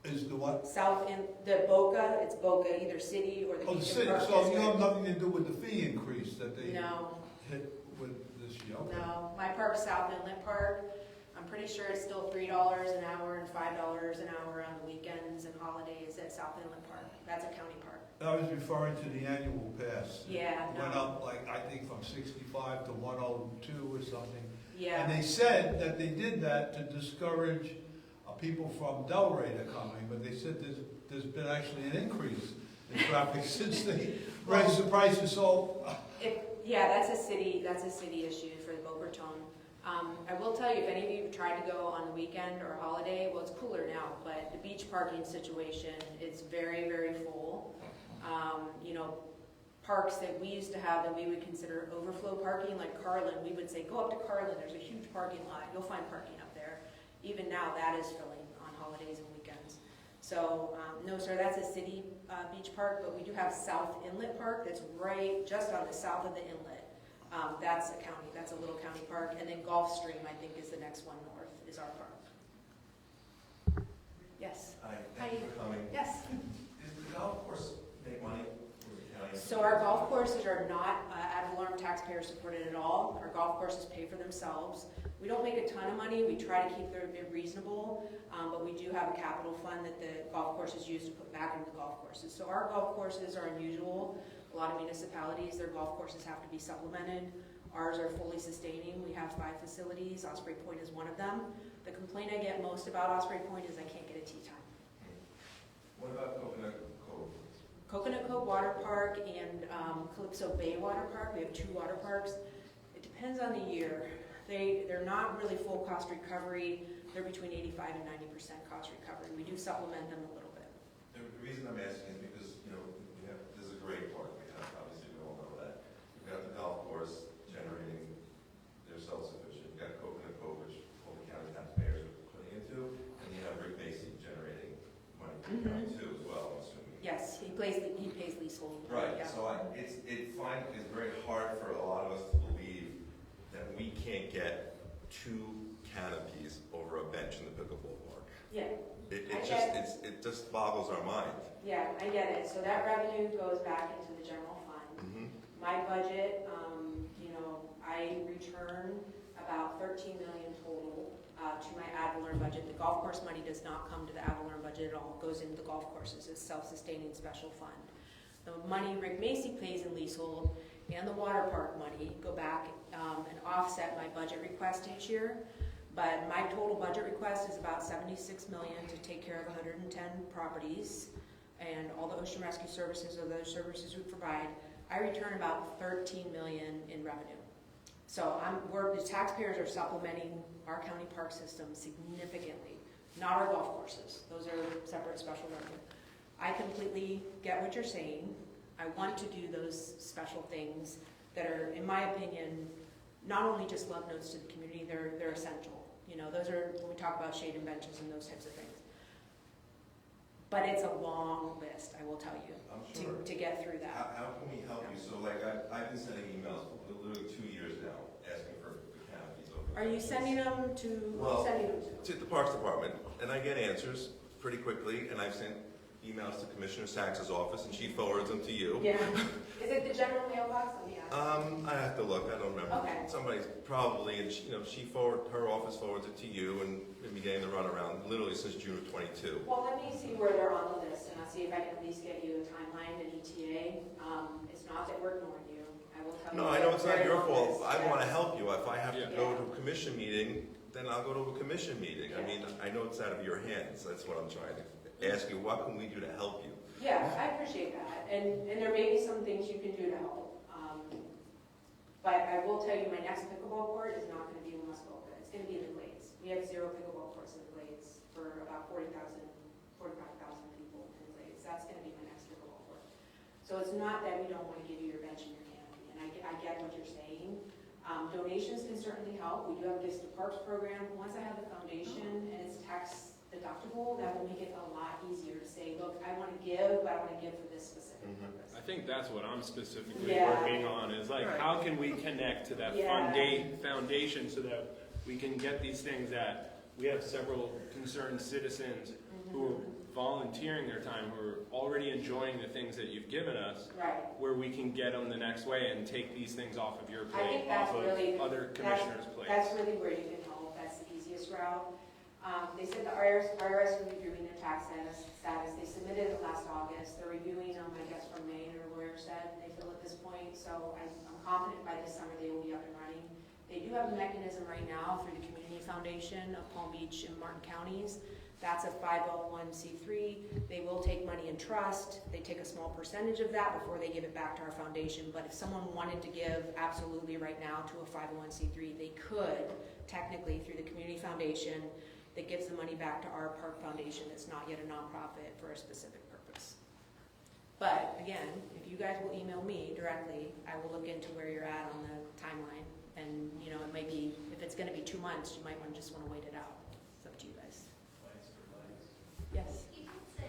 Is the what? The Boca, it's Boca, either city or the Oh, the Beach city, and Park so District. you have nothing to do with the fee increase that they No, hit with this year? Okay. no. My park's South Inlet Park. I'm pretty sure it's still $3 an hour and $5 an hour on the weekends and holidays at South Inlet Park. That's a county park. I was referring to the annual pass. Yeah, It went no. up I think from 65 to 102 or something. Yeah. And they said that they did that to discourage people from Delray to coming, but they said there's been actually an increase in traffic since they raised the prices. So, That's a city issue for the Boca Raton. I will tell you, if any of you have tried to go on the weekend or holiday, well, it's cooler now, but the beach parking situation is very, very full. Parks that we used to have that we would consider overflow parking, like Carlin, we would say, go up to Carlin, there's a huge parking lot, you'll find parking up there. Even now, that is filling on holidays and weekends. So, no, sir, that's a city beach park, but we do have South Inlet Park that's right just on the south of the inlet. That's a county, that's a little county park. And then Gulfstream, I think, is the next one north, is our park. Yes? Hi, thank you for coming. Yes. Does the golf course make money for the county? So our golf courses are not ad valorem taxpayer supported at all. Our golf courses pay for themselves. We don't make a ton of money. We try to keep it reasonable, but we do have a capital fund that the golf courses use to put back into the golf courses. So our golf courses are unusual. A lot of municipalities, their golf courses have to be supplemented. Ours are fully sustaining. We have 5 facilities. Osprey Point is one of them. The complaint I get most about Osprey Point is I can't get a tee time. What about Coconut Cove? Coconut Cove Water Park and Calypso Bay Water Park. We have 2 water parks. It depends on the year. They're not really full cost recovery. They're between 85 and 90% cost recovery. We do supplement them a little bit. The reason I'm asking is because, great park we have, obviously we all know that. We've got the golf course generating, they're self-sufficient. You've got Coconut Cove, which all the county taxpayers are putting into, and you have Rick Macy generating money for the county too as well, I'm assuming. Yes, he pays leasehold. Right, Yeah. so it's very hard for a lot of us to believe that we can't get 2 canopies over a bench in the pickleball park. Yeah. It just boggles our mind. Yeah, I get it. So that revenue goes back into the general fund. My budget, I return about 13 million total to my ad valorem budget. The golf course money does not come to the ad valorem budget at all. It goes into the golf courses. It's self-sustaining special fund. The money Rick Macy pays in leasehold and the water park money go back and offset my budget request each year. But my total budget request is about 76 million to take care of 110 properties and all the ocean rescue services or those services we provide. I return about 13 million in revenue. So the taxpayers are supplementing our county park system significantly, not our golf courses. Those are separate special revenue. I completely get what you're saying. I want to do those special things that are, in my opinion, not only just love notes to the community, they're essential. Those are, when we talk about shade and benches and those types of things. But it's a long list, I will tell you, I'm sure. to get through that. How can we help you? So I've been sending emails for literally 2 years now, asking for the canopies over. Are you sending them to, To the Parks Department, and I get answers pretty quickly, and I've sent emails to Commissioner Sachs's office, and she forwards them to you. Yeah. Is it the general mailbox? Let me ask. I have to look, I don't remember. Okay. Somebody's probably, and her office forwards it to you, and we've been getting the runaround literally since June of 22. Well, let me see where they're on the list, and I'll see if I can at least get you a timeline, an ETA. It's not that we're ignoring you. I will tell you. No, I know it's not your fault. I Yeah. want to help you. If I have to Yeah. go to a commission meeting, then I'll go to a commission meeting. I Yeah. mean, I know it's out of your hands. That's what I'm trying to ask you. What can we do to help you? Yeah, I appreciate that, and there may be some things you can do to help. But I will tell you, my next pickleball court is not going to be in West Boca. It's going to be in the Glades. We have 0 pickleball courts in the Glades for about 45,000 people in the Glades. That's going to be my next pickleball court. So it's not that we don't want to give you your bench and your canopy, and I get what you're saying. Donations can certainly help. We do have a Gifts to Parks program. Once I have the foundation and it's tax deductible, that will make it a lot easier to say, look, I want to give, but I want to give for this specific purpose. I think that's what I'm specifically Yeah. working on, is like, Right. how can we connect to that Yeah. foundation so that we can get these things that we have several concerned citizens who are volunteering their time, who are already enjoying the things that you've given us, Right. where we can get them the next way and take these things off of your I plate, think that's off of really, other commissioners' plates. that's really where you can help. That's the easiest route. They said the IRS was reviewing their tax status. They submitted it last August. They're reviewing them, I guess, from May, their lawyer said, they feel at this point. So I'm confident by this summer they will be up and running. They do have a mechanism right now through the Community Foundation of Palm Beach and Martin counties. That's a 501c3. They will take money in trust. They take a small percentage of that before they give it back to our foundation. But if someone wanted to give absolutely right now to a 501c3, they could technically through the Community Foundation that gives the money back to our park foundation that's not yet a nonprofit for a specific purpose. But again, if you guys will email me directly, I will look into where you're at on the timeline. And it might be, if it's gonna be 2 months, you might just wanna wait it out. It's up to you guys. Yes? You did say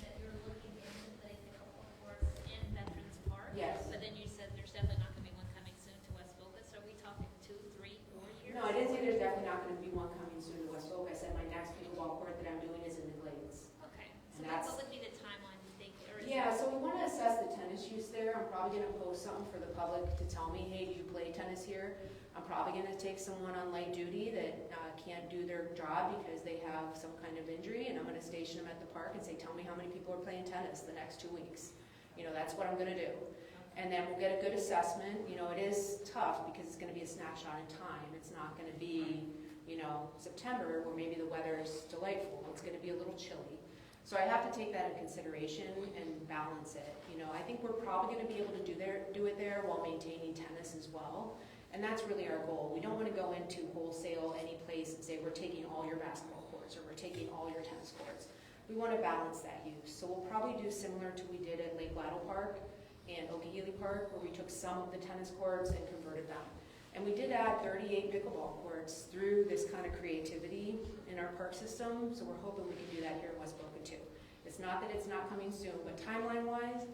that you're looking into putting a couple of courts in Veterans Park. Yes. But then you said there's definitely not going to be one coming soon to West Boca. So are we talking 2, 3, 4 years? No, I didn't say there's definitely not gonna be one coming soon to West Boca. I said my next pickleball court that I'm doing is in the Glades. Okay. And So that's- what would be the timeline you think? Or is Yeah, so we want to assess the tennis use there. I'm probably going to post something for the public to tell me, hey, do you play tennis here? I'm probably going to take someone on light duty that can't do their job because they have some kind of injury, and I'm going to station them at the park and say, tell me how many people are playing tennis the next 2 weeks. That's what I'm going to do. And then we'll get a good assessment. It is tough because it's going to be a snapshot in time. It's not going to be, September where maybe the weather is delightful. It's going to be a little chilly. So I have to take that in consideration and balance it. I think we're probably going to be able to do it there while maintaining tennis as well. And that's really our goal. We don't want to go into wholesale any place and say we're taking all your basketball courts or we're taking all your tennis courts. We want to balance that use. So we'll probably do similar to we did at Lake Ladle Park. and Okeechobee Park, where we took some of the tennis courts and converted them. And we did add 38 pickleball courts through this kind of creativity in our park system, so we're hoping we can do that here in West Boca too. It's not that it's not coming soon, but timeline-wise,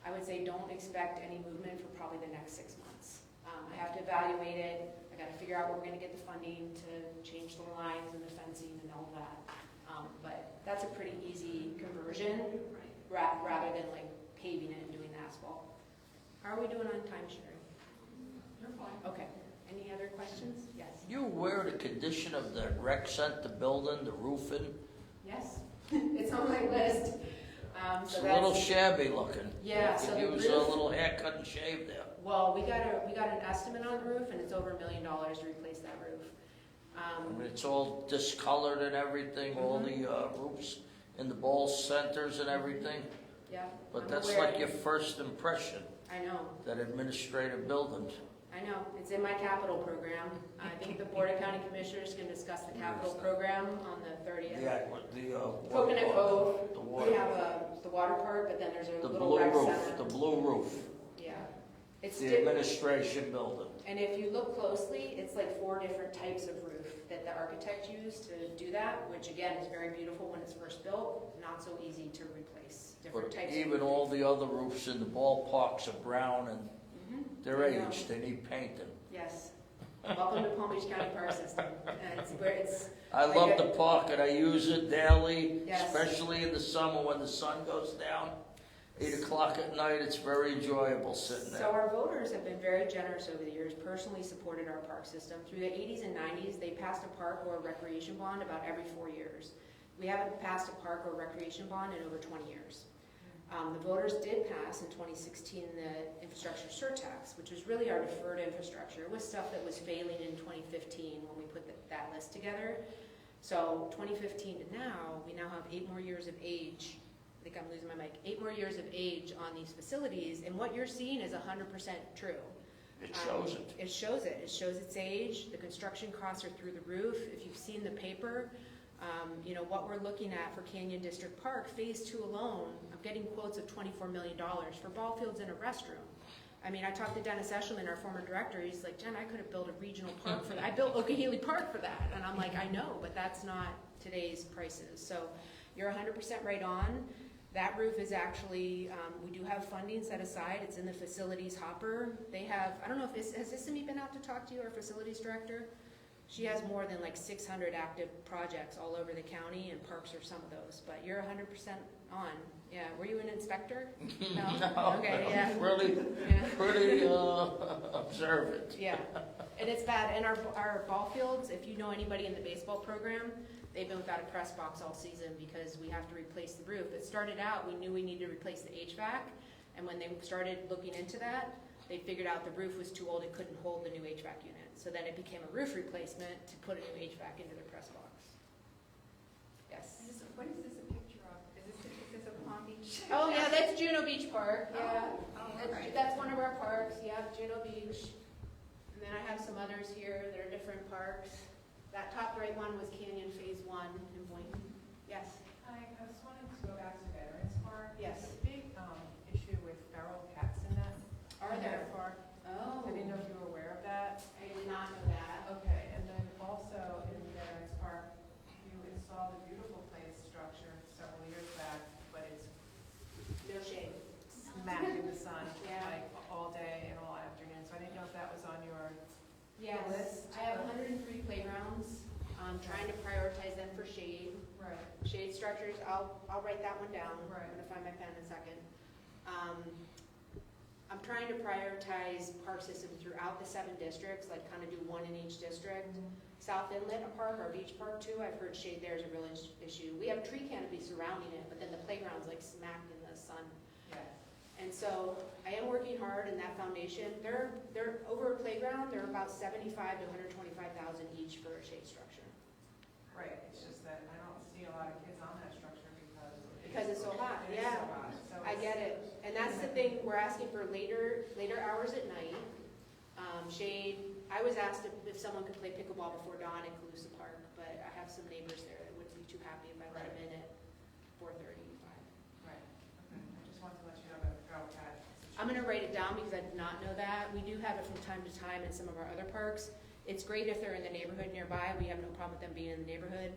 I would say don't expect any movement for probably the next 6 months. I have to evaluate it, I gotta figure out where we're gonna get the funding to change the lines and the fencing and all that. But that's a pretty easy conversion, rather than like paving it and doing the asphalt. How are we doing on time, Sherry? You're fine. Okay. Any other questions? Yes. You aware of the condition of the rec center building, the roofing? Yes. It's on my list. It's a little shabby looking. Yeah, You so could the use a roof- little haircut and shave there. Well, we got an estimate on the roof, and it's over $1 million to replace that roof. I mean, it's all discolored and everything, all the roofs in the ball centers and everything. Yeah. But I'm that's aware. like your first impression, I know. that administrative building. I know. It's in my capital program. I think the Board of County Commissioners can discuss the capital program on the 30th. Coconut Cove. The water. We have the water park, but then there's a The little blue rec roof, center. the blue roof, Yeah. It's the different. administration building. And if you look closely, it's like 4 different types of roof that the architect used to do that, which again is very beautiful when it's first built, not so easy to replace. Different But types even of all the other roofs in the ballparks are brown and they're I know. aged, they need painting. Yes. Welcome to Palm Beach County Park System. It's where it's. I love the park and I use it daily, Yes. especially in the summer when the sun goes down. 8 o'clock at night, it's very enjoyable sitting So there. our voters have been very generous over the years, personally supported our park system. Through the 80s and 90s, they passed a park or a recreation bond about every 4 years. We haven't passed a park or recreation bond in over 20 years. The voters did pass in 2016 the infrastructure surtax, which was really our deferred infrastructure. It was stuff that was failing in 2015 when we put that list together. So 2015 to now, we now have 8 more years of age. I think I'm losing my mic. 8 more years of age on these facilities, and what you're seeing is 100% true. It shows it. It shows it. It shows its age. The construction costs are through the roof. If you've seen the paper, you know, what we're looking at for Canyon District Park, Phase 2 alone, I'm getting quotes of $24 million for ball fields and a restroom. I mean, I talked to Dennis Eshelman, our former director. He's like, Jen, I could have built a regional park for that. I built Okeechobee Park for that. And I'm like, I know, but that's not today's prices. So you're 100% right on. That roof is actually, we do have funding set aside. It's in the facilities hopper. They have, I don't know if has Issamy been out to talk to you, our facilities director? She has more than like 600 active projects all over the county, and parks are some of those. But you're 100% on. Yeah, were you an inspector? No, Okay, yeah. Really, Yeah. pretty observant. Yeah, and it's bad. And our ball fields, if you know anybody in the baseball program, they've been without a press box all season because we have to replace the roof. It started out, we knew we needed to replace the HVAC, and when they started looking into that, they figured out the roof was too old, it couldn't hold the new HVAC unit. So then it became a roof replacement to put a new HVAC into the press box. Yes. What is this a picture of? Is this a Palm Beach? Oh, yeah, that's Juno Beach Park, yeah. Oh, right. That's one of our parks, yeah, Juno Beach. And then I have some others here that are different parks. That top right one was Canyon Phase 1 in Boynton. Yes. Hi, I just wanted to go back to Veterans Park. Yes. There's a big issue with feral cats in that. Are there? Park. Oh. I didn't know if you were aware of that. I did not know that. Okay, and then also in Veterans Park, you installed a beautiful place structure several years back, but it's No shade. smacked in the sun, Yeah. like all day and all afternoon. So I didn't know if that was on your Yes, list. I have 103 playgrounds. I'm trying to prioritize them for shade. Right. Shade structures, I'll write that one down. Right. I'm gonna find my pen in a second. I'm trying to prioritize park systems throughout the 7 districts, like kind of do one in each district. South Inlet Park, our beach park too, I've heard shade there is a real issue. We have tree canopy surrounding it, but then the playground's like smacked in the sun. Yeah. And so I am working hard in that foundation. They're over a playground, they're about 75 to 125,000 each for a shade structure. Right, it's just that I don't see a lot of kids on that structure Because it's so hot, it is yeah. so hot. So I get it. And that's the thing, we're asking for later hours at night. Shade, I was asked if someone could play pickleball before dawn at Calusa Park, but I have some neighbors there that wouldn't be too happy if I let them in at 4:30, 5. Right, okay. I just wanted to let you know about the feral cat situation. I'm gonna write it down because I did not know that. We do have it from time to time in some of our other parks. It's great if they're in the neighborhood nearby. We have no problem with them being in the neighborhood.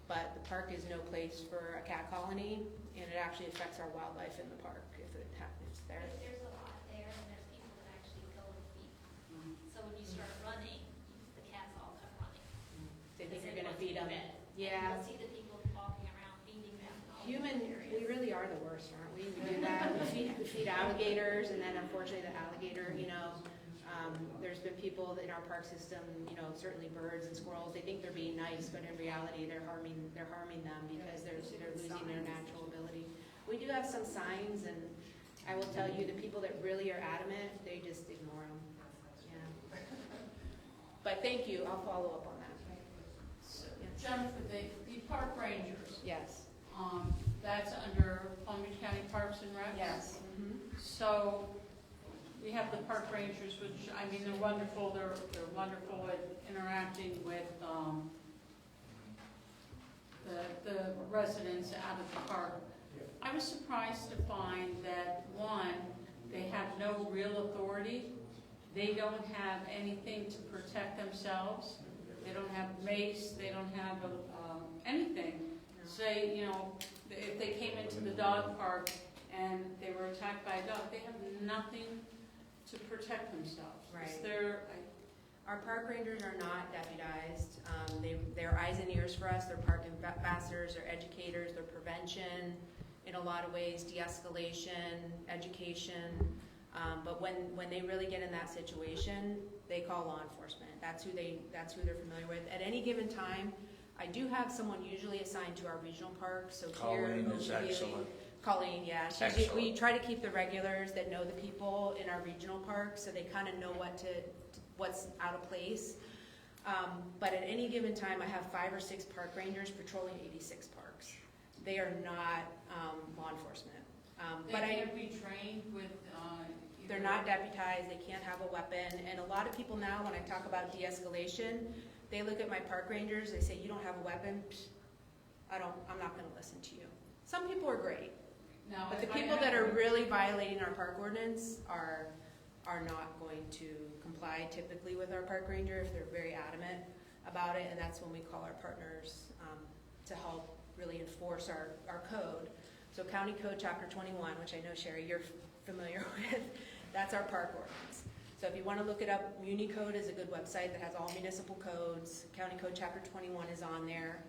But the park is no place for a cat colony, and it actually affects our wildlife in the park if it happens there. There's a lot there, and there's people that actually go and feed. So when you start running, the cats all come running. They think Because you're gonna want to feed them. be fed. Yeah. You'll see the people walking around feeding them. all over Human, the area. we really are the worst, aren't we? We do that. We feed alligators, and then unfortunately the alligator, there's been people in our park system, certainly birds and squirrels, they think they're being nice, but in reality, they're harming them because they're losing their natural ability. We do have some signs, and I will tell you, the people that really are adamant, they just ignore them. Yeah. But thank you, I'll follow up on that. Yes. Jennifer, the park rangers, Yes. that's under Palm Beach County Parks and Recs? Yes. Mhm. So, we have the park rangers, which, I mean, they're wonderful, they're wonderful at interacting with, the residents out of the park. I was surprised to find that, one, they have no real authority. They don't have anything to protect themselves. They don't have mace, they don't have, anything. Say, if they came into the dog park and they were attacked by a dog, they have nothing to protect themselves. Right. Our park rangers are not deputized. They're eyes and ears for us. They're park ambassadors, they're educators, they're prevention in a lot of ways, de-escalation, education. But when they really get in that situation, they call law enforcement. That's who they're familiar with. At any given time, I do have someone usually assigned to our regional parks. So Colleen is excellent. Colleen, yeah. Excellent. We try to keep the regulars that know the people in our regional parks, so they kind of know what's out of place. But at any given time, I have 5 or 6 park rangers patrolling 86 parks. They are not law enforcement. They can't be trained with, They're not deputized, they can't have a weapon, and a lot of people now, when I talk about de-escalation, they look at my park rangers, they say, you don't have a weapon? Psh, I'm not gonna listen to you. Some people are great, but the people that are really violating our park ordinance are not going to comply typically with our park ranger if they're very adamant about it, and that's when we call our partners to help really enforce our code. So County Code Chapter 21, which I know, Sherry, you're familiar with, that's our park ordinance. So if you want to look it up, MuniCode is a good website that has all municipal codes. County Code Chapter 21 is on there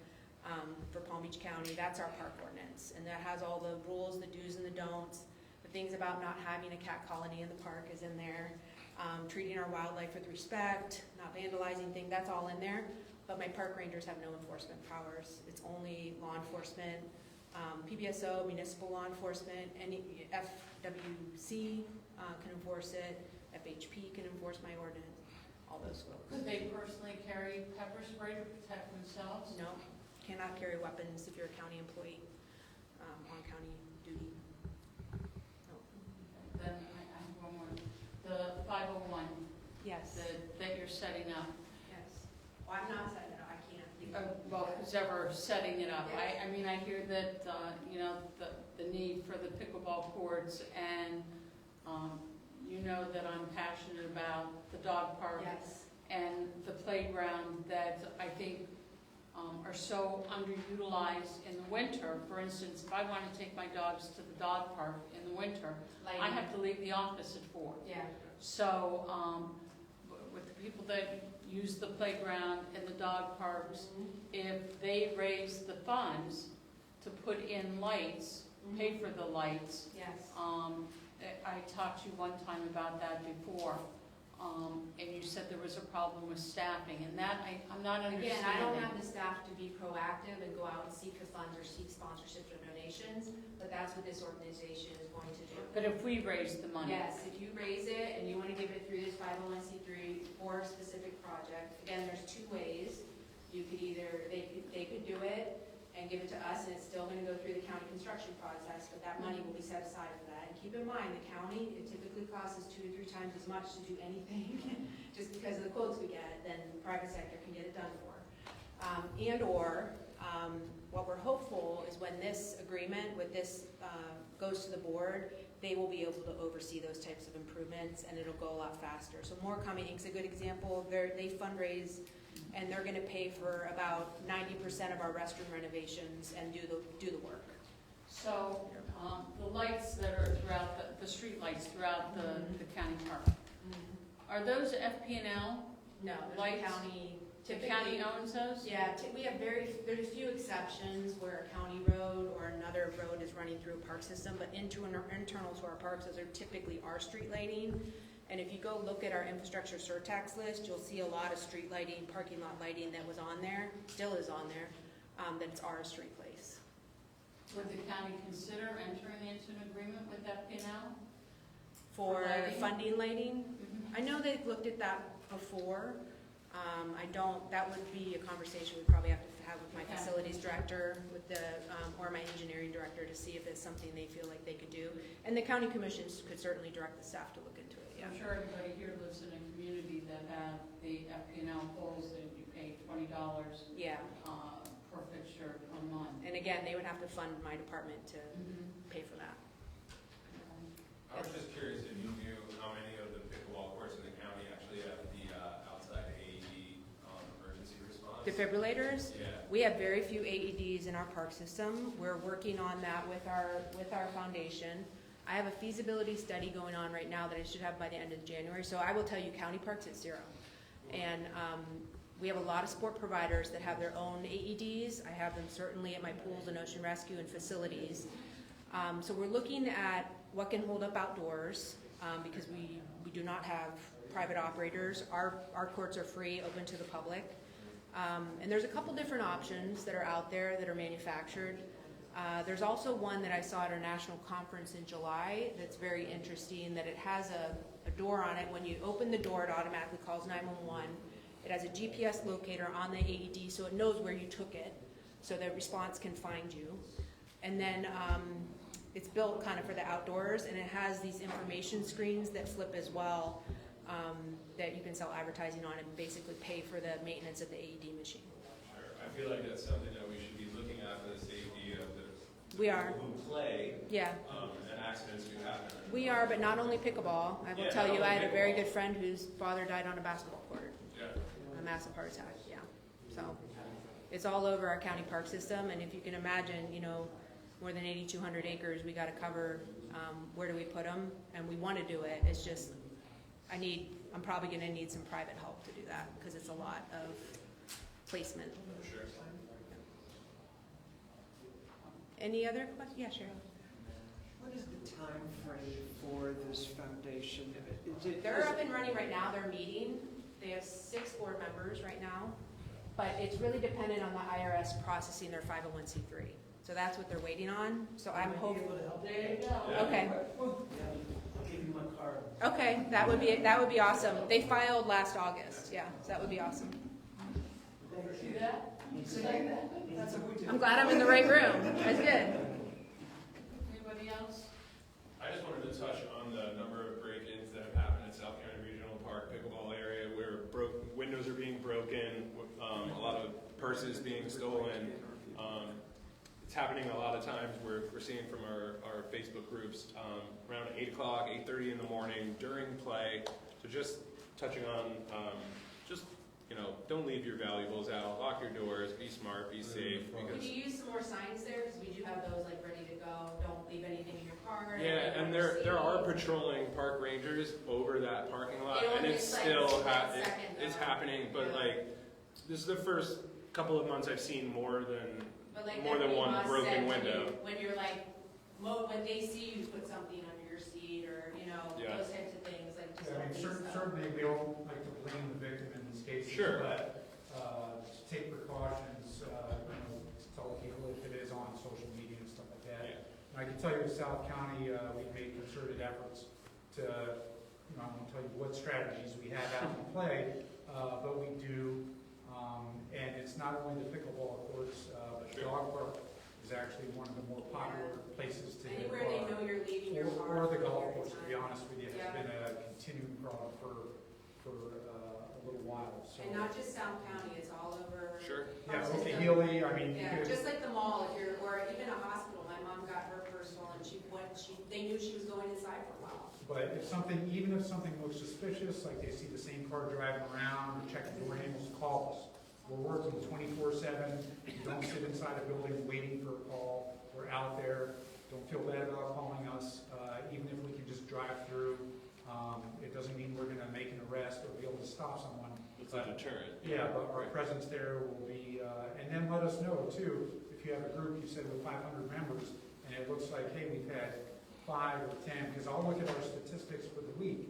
for Palm Beach County. That's our park ordinance. And that has all the rules, the do's and the don'ts, the things about not having a cat colony in the park is in there, treating our wildlife with respect, not vandalizing things, that's all in there. But my park rangers have no enforcement powers. It's only law enforcement, PBSO, municipal law enforcement, any FWC can enforce it, FHP can enforce my ordinance, all those folks. could they personally carry pepper spray to protect themselves? No, cannot carry weapons if you're a county employee on county duty. No. Then I have one more. The 501 Yes. that you're setting up. Yes. Well, I'm not setting it up, I can't. Well, who's ever setting it up. Yes. I mean, I hear that, the need for the pickleball courts, and that I'm passionate about the dog park. Yes. And the playground that I think are so underutilized in the winter. For instance, if I want to take my dogs to the dog park in the winter, I have to leave the office at 4. Yeah. So, with the people that use the playground and the dog parks, if they raise the funds to put in lights, pay for the lights, Yes. I talked to you one time about that before, and you said there was a problem with staffing, and that I'm not understanding. Again, I don't have the staff to be proactive and go out and seek the funds or seek sponsorships or donations, but that's what this organization is going to do. But if we raise the money. Yes, if you raise it and you want to give it through this 501c3 for a specific project, again, there's 2 ways. You could either, they could do it and give it to us, and it's still going to go through the county construction process, but that money will be set aside for that. And keep in mind, the county, it typically costs us 2 to 3 times as much to do anything, just because of the quotes we get, than the private sector can get it done for. What we're hopeful is when this agreement with this goes to the board, they will be able to oversee those types of improvements, and it'll go a lot faster. So More Coming Inc.'s a good example. They fundraise, and they're gonna pay for about 90% of our restroom renovations and do the work. So, the lights that are throughout, the street lights throughout the county park, are those FP&L? No, Lights? the The county owns those? Yeah, we have there's a few exceptions where a county road or another road is running through a park system, but internal to our parks, those are typically our street lighting. And if you go look at our infrastructure surtax list, you'll see a lot of street lighting, parking lot lighting that was on there, still is on there, that's our street place. Would the county consider entering into an agreement with FP&L? For lighting? funding lighting, I know they've looked at that before. That would be a conversation we'd probably have to have with my Okay. facilities director, or my engineering director to see if it's something they feel like they could do. And the county commissions could certainly direct the staff to look into it, yeah. I'm sure everybody here lives in a community that have the FP&L poles that you pay $20 Yeah, per fixture per month. and again, they would have to fund my department to pay for that. I was just curious if you knew how many of the pickleball courts in the county actually have the outside AED emergency response? Defibrillators? Yeah. We have very few AEDs in our park system. We're working on that with our foundation. I have a feasibility study going on right now that I should have by the end of January. So I will tell you, county parks at 0. And we have a lot of sport providers that have their own AEDs. I have them certainly at my pools and ocean rescue and facilities. So we're looking at what can hold up outdoors because we do not have private operators. Our courts are free, open to the public. And there's a couple different options that are out there that are manufactured. There's also one that I saw at our national conference in July that's very interesting, that it has a door on it. When you open the door, it automatically calls 911. It has a GPS locator on the AED, so it knows where you took it, so the response can find you. And then it's built kind of for the outdoors, and it has these information screens that flip as well, that you can sell advertising on and basically pay for the maintenance of the AED machine. Sure. I feel like that's something that we should be looking at for the safety of the We are. people who play, Yeah. and accidents do happen. We are, but not only pickleball. I will Yeah, tell not you, I only had a very pickleball. good friend whose father died on a basketball court, Yeah. a massive heart attack, yeah. So it's all over our county park system, and if you can imagine, more than 8,200 acres, we gotta cover, where do we put them? And we wanna do it, it's just, I'm probably gonna need some private help to do that, because it's a lot of placement. Sure. Any other questions? Yeah, sure. What is the time frame for this foundation? They're up and running right now, they're meeting. They have 6 board members right now, but it's really dependent on the IRS processing their 501c3. So that's what they're waiting on, so I'm hopeful. There you go. Okay, I'll give you my card. okay, that would be awesome. They filed last August, yeah, so that would be awesome. See that? See that? That's what we do. I'm glad I'm in the right room, that's good. Anybody else? I just wanted to touch on the number of break-ins that have happened at South County Regional Park pickleball area where windows are being broken, a lot of purses being stolen. It's happening a lot of times. We're seeing from our Facebook groups around 8 o'clock, 8:30 in the morning during play. So just touching on, don't leave your valuables out. Lock your doors. Be smart. Be safe. Could Because you use some more signs there, because we do have those like ready to go, don't leave anything in your car. yeah, and there are patrolling park rangers over that parking lot, It and only it's takes, still like, 1 second, it's though. happening. But Yeah. this is the first couple of months I've seen more than But like more than Deputy one Moss broken said, window. when you're like, when they see you put something under your seat or, Yeah. those types of things, like just I let mean, these stuff. certainly we don't like to blame the victim in these cases. Sure. But to take precautions, tell people if it is on social media and stuff like that. Yeah. And I can tell you in South County, we've made concerted efforts to, I won't tell you what strategies we have out in play, but we do. And it's not only the pickleball courts, but the dog park is actually one of the more popular places to get Anywhere they know you're leaving your car. or the for golf your course, to be time. honest with you, Yeah. has been a continuing problem for a little while, so. And not just South County, it's all over. Sure. Yeah, our okay, system. Healy, I mean, you Yeah, could, just like the mall, or even a hospital. My mom got her personal, and they knew she was going to But if something, even if something looks suspicious, like they see the same car driving around or checking door handles, call us. We're working 24/7. We don't sit inside a building waiting for a call. We're out there. Don't feel bad about calling us. Even if we can just drive through, it doesn't mean we're gonna make an arrest or be able to stop someone. It's a deterrent. Yeah, but our presence there will be, and then let us know too, if you have a group, you said with 500 members, and it looks like, hey, we've had 5 or 10, because I'll look at our statistics for the week,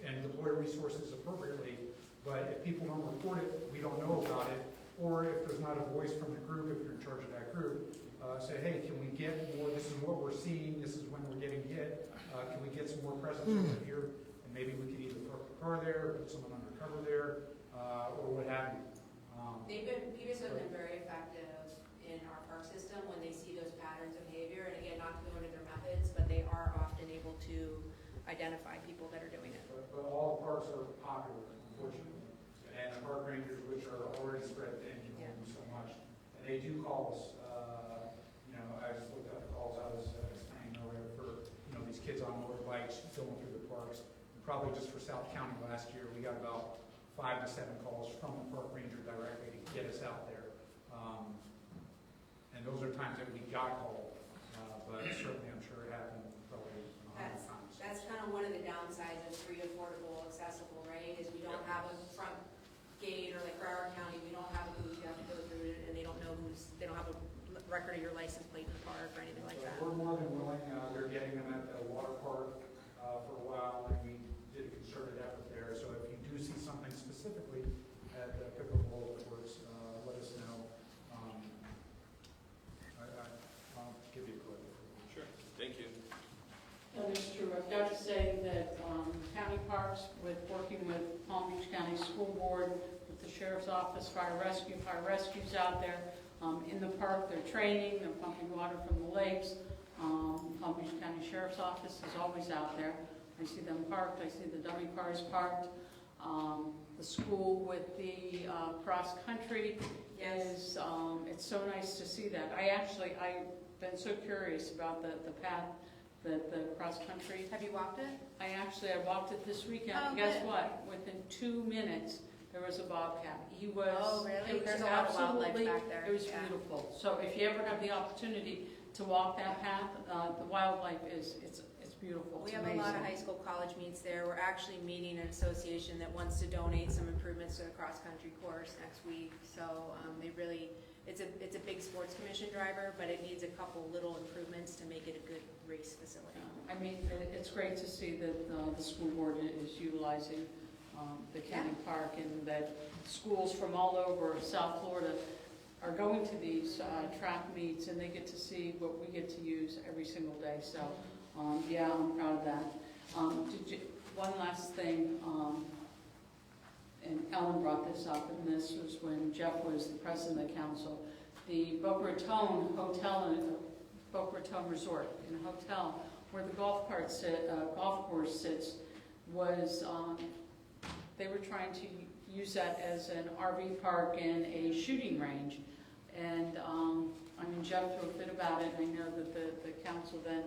and deploy resources appropriately, but if people don't report it, we don't know about it, or if there's not a voice from the group, if you're in charge of that group, say, hey, can we get more, this is what we're seeing, this is when we're getting hit, can we get some more presence over here, and maybe we could either park the car there, put someone undercover there, or what have you. PBS have been very effective in our park system when they see those patterns of behavior, and again, not to go into their methods, but they are often able to identify people that are doing it. But all parks are popular, unfortunately, and the park rangers, which are already spread thin, can only do so much, and they do call us. I just looked up the calls I was saying earlier for these kids on motorbikes going through the parks. Probably just for South County last year, we got about 5 to 7 calls from the park ranger directly to get us out there. And those are times that we got called, but certainly I'm sure it happened probably 100 times. That's kind of one of the downsides of free, affordable, accessible, right? Is we don't have a front gate, or like Broward County, we don't have a booth, you have to go through it, and they don't have a record of your license plate in the park or anything like that. We're more than willing, they're getting them at the water park for a while, and we did a concerted effort there. So if you do see something specifically at the pickleball courts, let us know. I'll give you a clue. Sure, thank you. That is true. I've got to say that county parks, working with Palm Beach County School Board, with the Sheriff's Office, Fire Rescue's out there in the park. They're training, they're pumping water from the lakes. Palm Beach County Sheriff's Office is always out there. I see them parked, I see the dummy cars parked. The school with the cross-country is, it's so nice to see that. I've been so curious about the path that the cross-country. Have you walked it? I walked it this weekend. Oh, Guess good. what? Within 2 minutes, there was a bobcat. He was. Oh, really? It was There's a lot of wildlife absolutely, back there. it was Yeah. beautiful. So if you ever have the opportunity to walk that path, the wildlife it's beautiful. We It's have a lot of amazing. high school, college meets there. We're actually meeting an association that wants to donate some improvements to the cross-country course next week. So it's a big sports commission driver, but it needs a couple little improvements to make it a good race facility. I mean, it's great to see that the school board is utilizing the county park, and that schools from all over South Florida are going to these track meets, and they get to see what we get to use every single day. So, yeah, I'm proud of that. One last thing, and Ellen brought this up, and this was when Jeff was the president of the council. The Boca Raton Hotel and Boca Raton Resort and Hotel, where the golf course sits, was they were trying to use that as an RV park and a shooting range. And Jeff threw a fit about it, and I know that the council then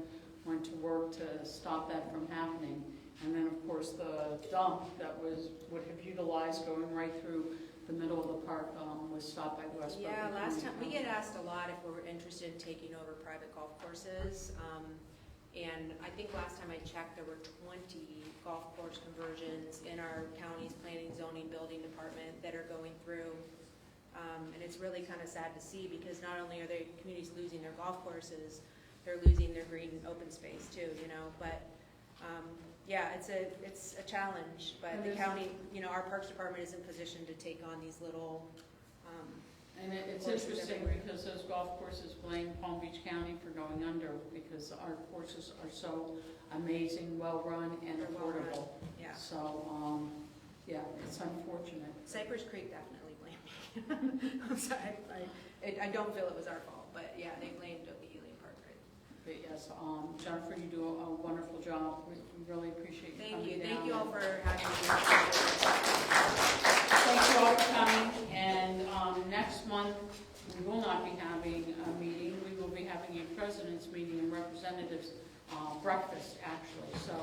went to work to stop that from happening. And then, of course, the dump that would have utilized going right through the middle of the park was stopped by the West Boca. Yeah, last time, we Council. get asked a lot if we're interested in taking over private golf courses. And I think last time I checked, there were 20 golf course conversions in our county's planning, zoning, building department that are going through. And it's really kind of sad to see, because not only are the communities losing their golf courses, they're losing their green open space too, but yeah, it's a challenge, but the county, our Parks Department is in position to take on these little And it's courses interesting everywhere. because those golf courses blame Palm Beach County for going under, because our courses are so amazing, well-run, and They're well-run, affordable. yeah. So, yeah, it's unfortunate. Cypress Creek definitely blamed me. I'm sorry, I don't feel it was our fault, but yeah, they blamed Oka Helium Park Grid. But yes, Jennifer, you do a wonderful job. We really appreciate you coming down. Thank you all for having me. Thank you all for coming, and next month, we will not be having a meeting. We will be having a president's meeting and representatives breakfast, actually. So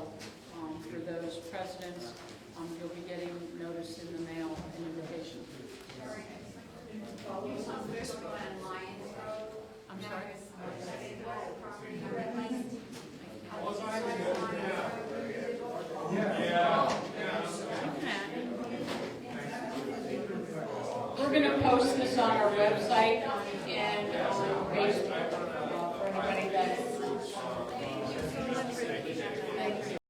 for those presidents, you'll be getting notice in the mail, an invitation. I'm sorry? We're going to post this on our website, and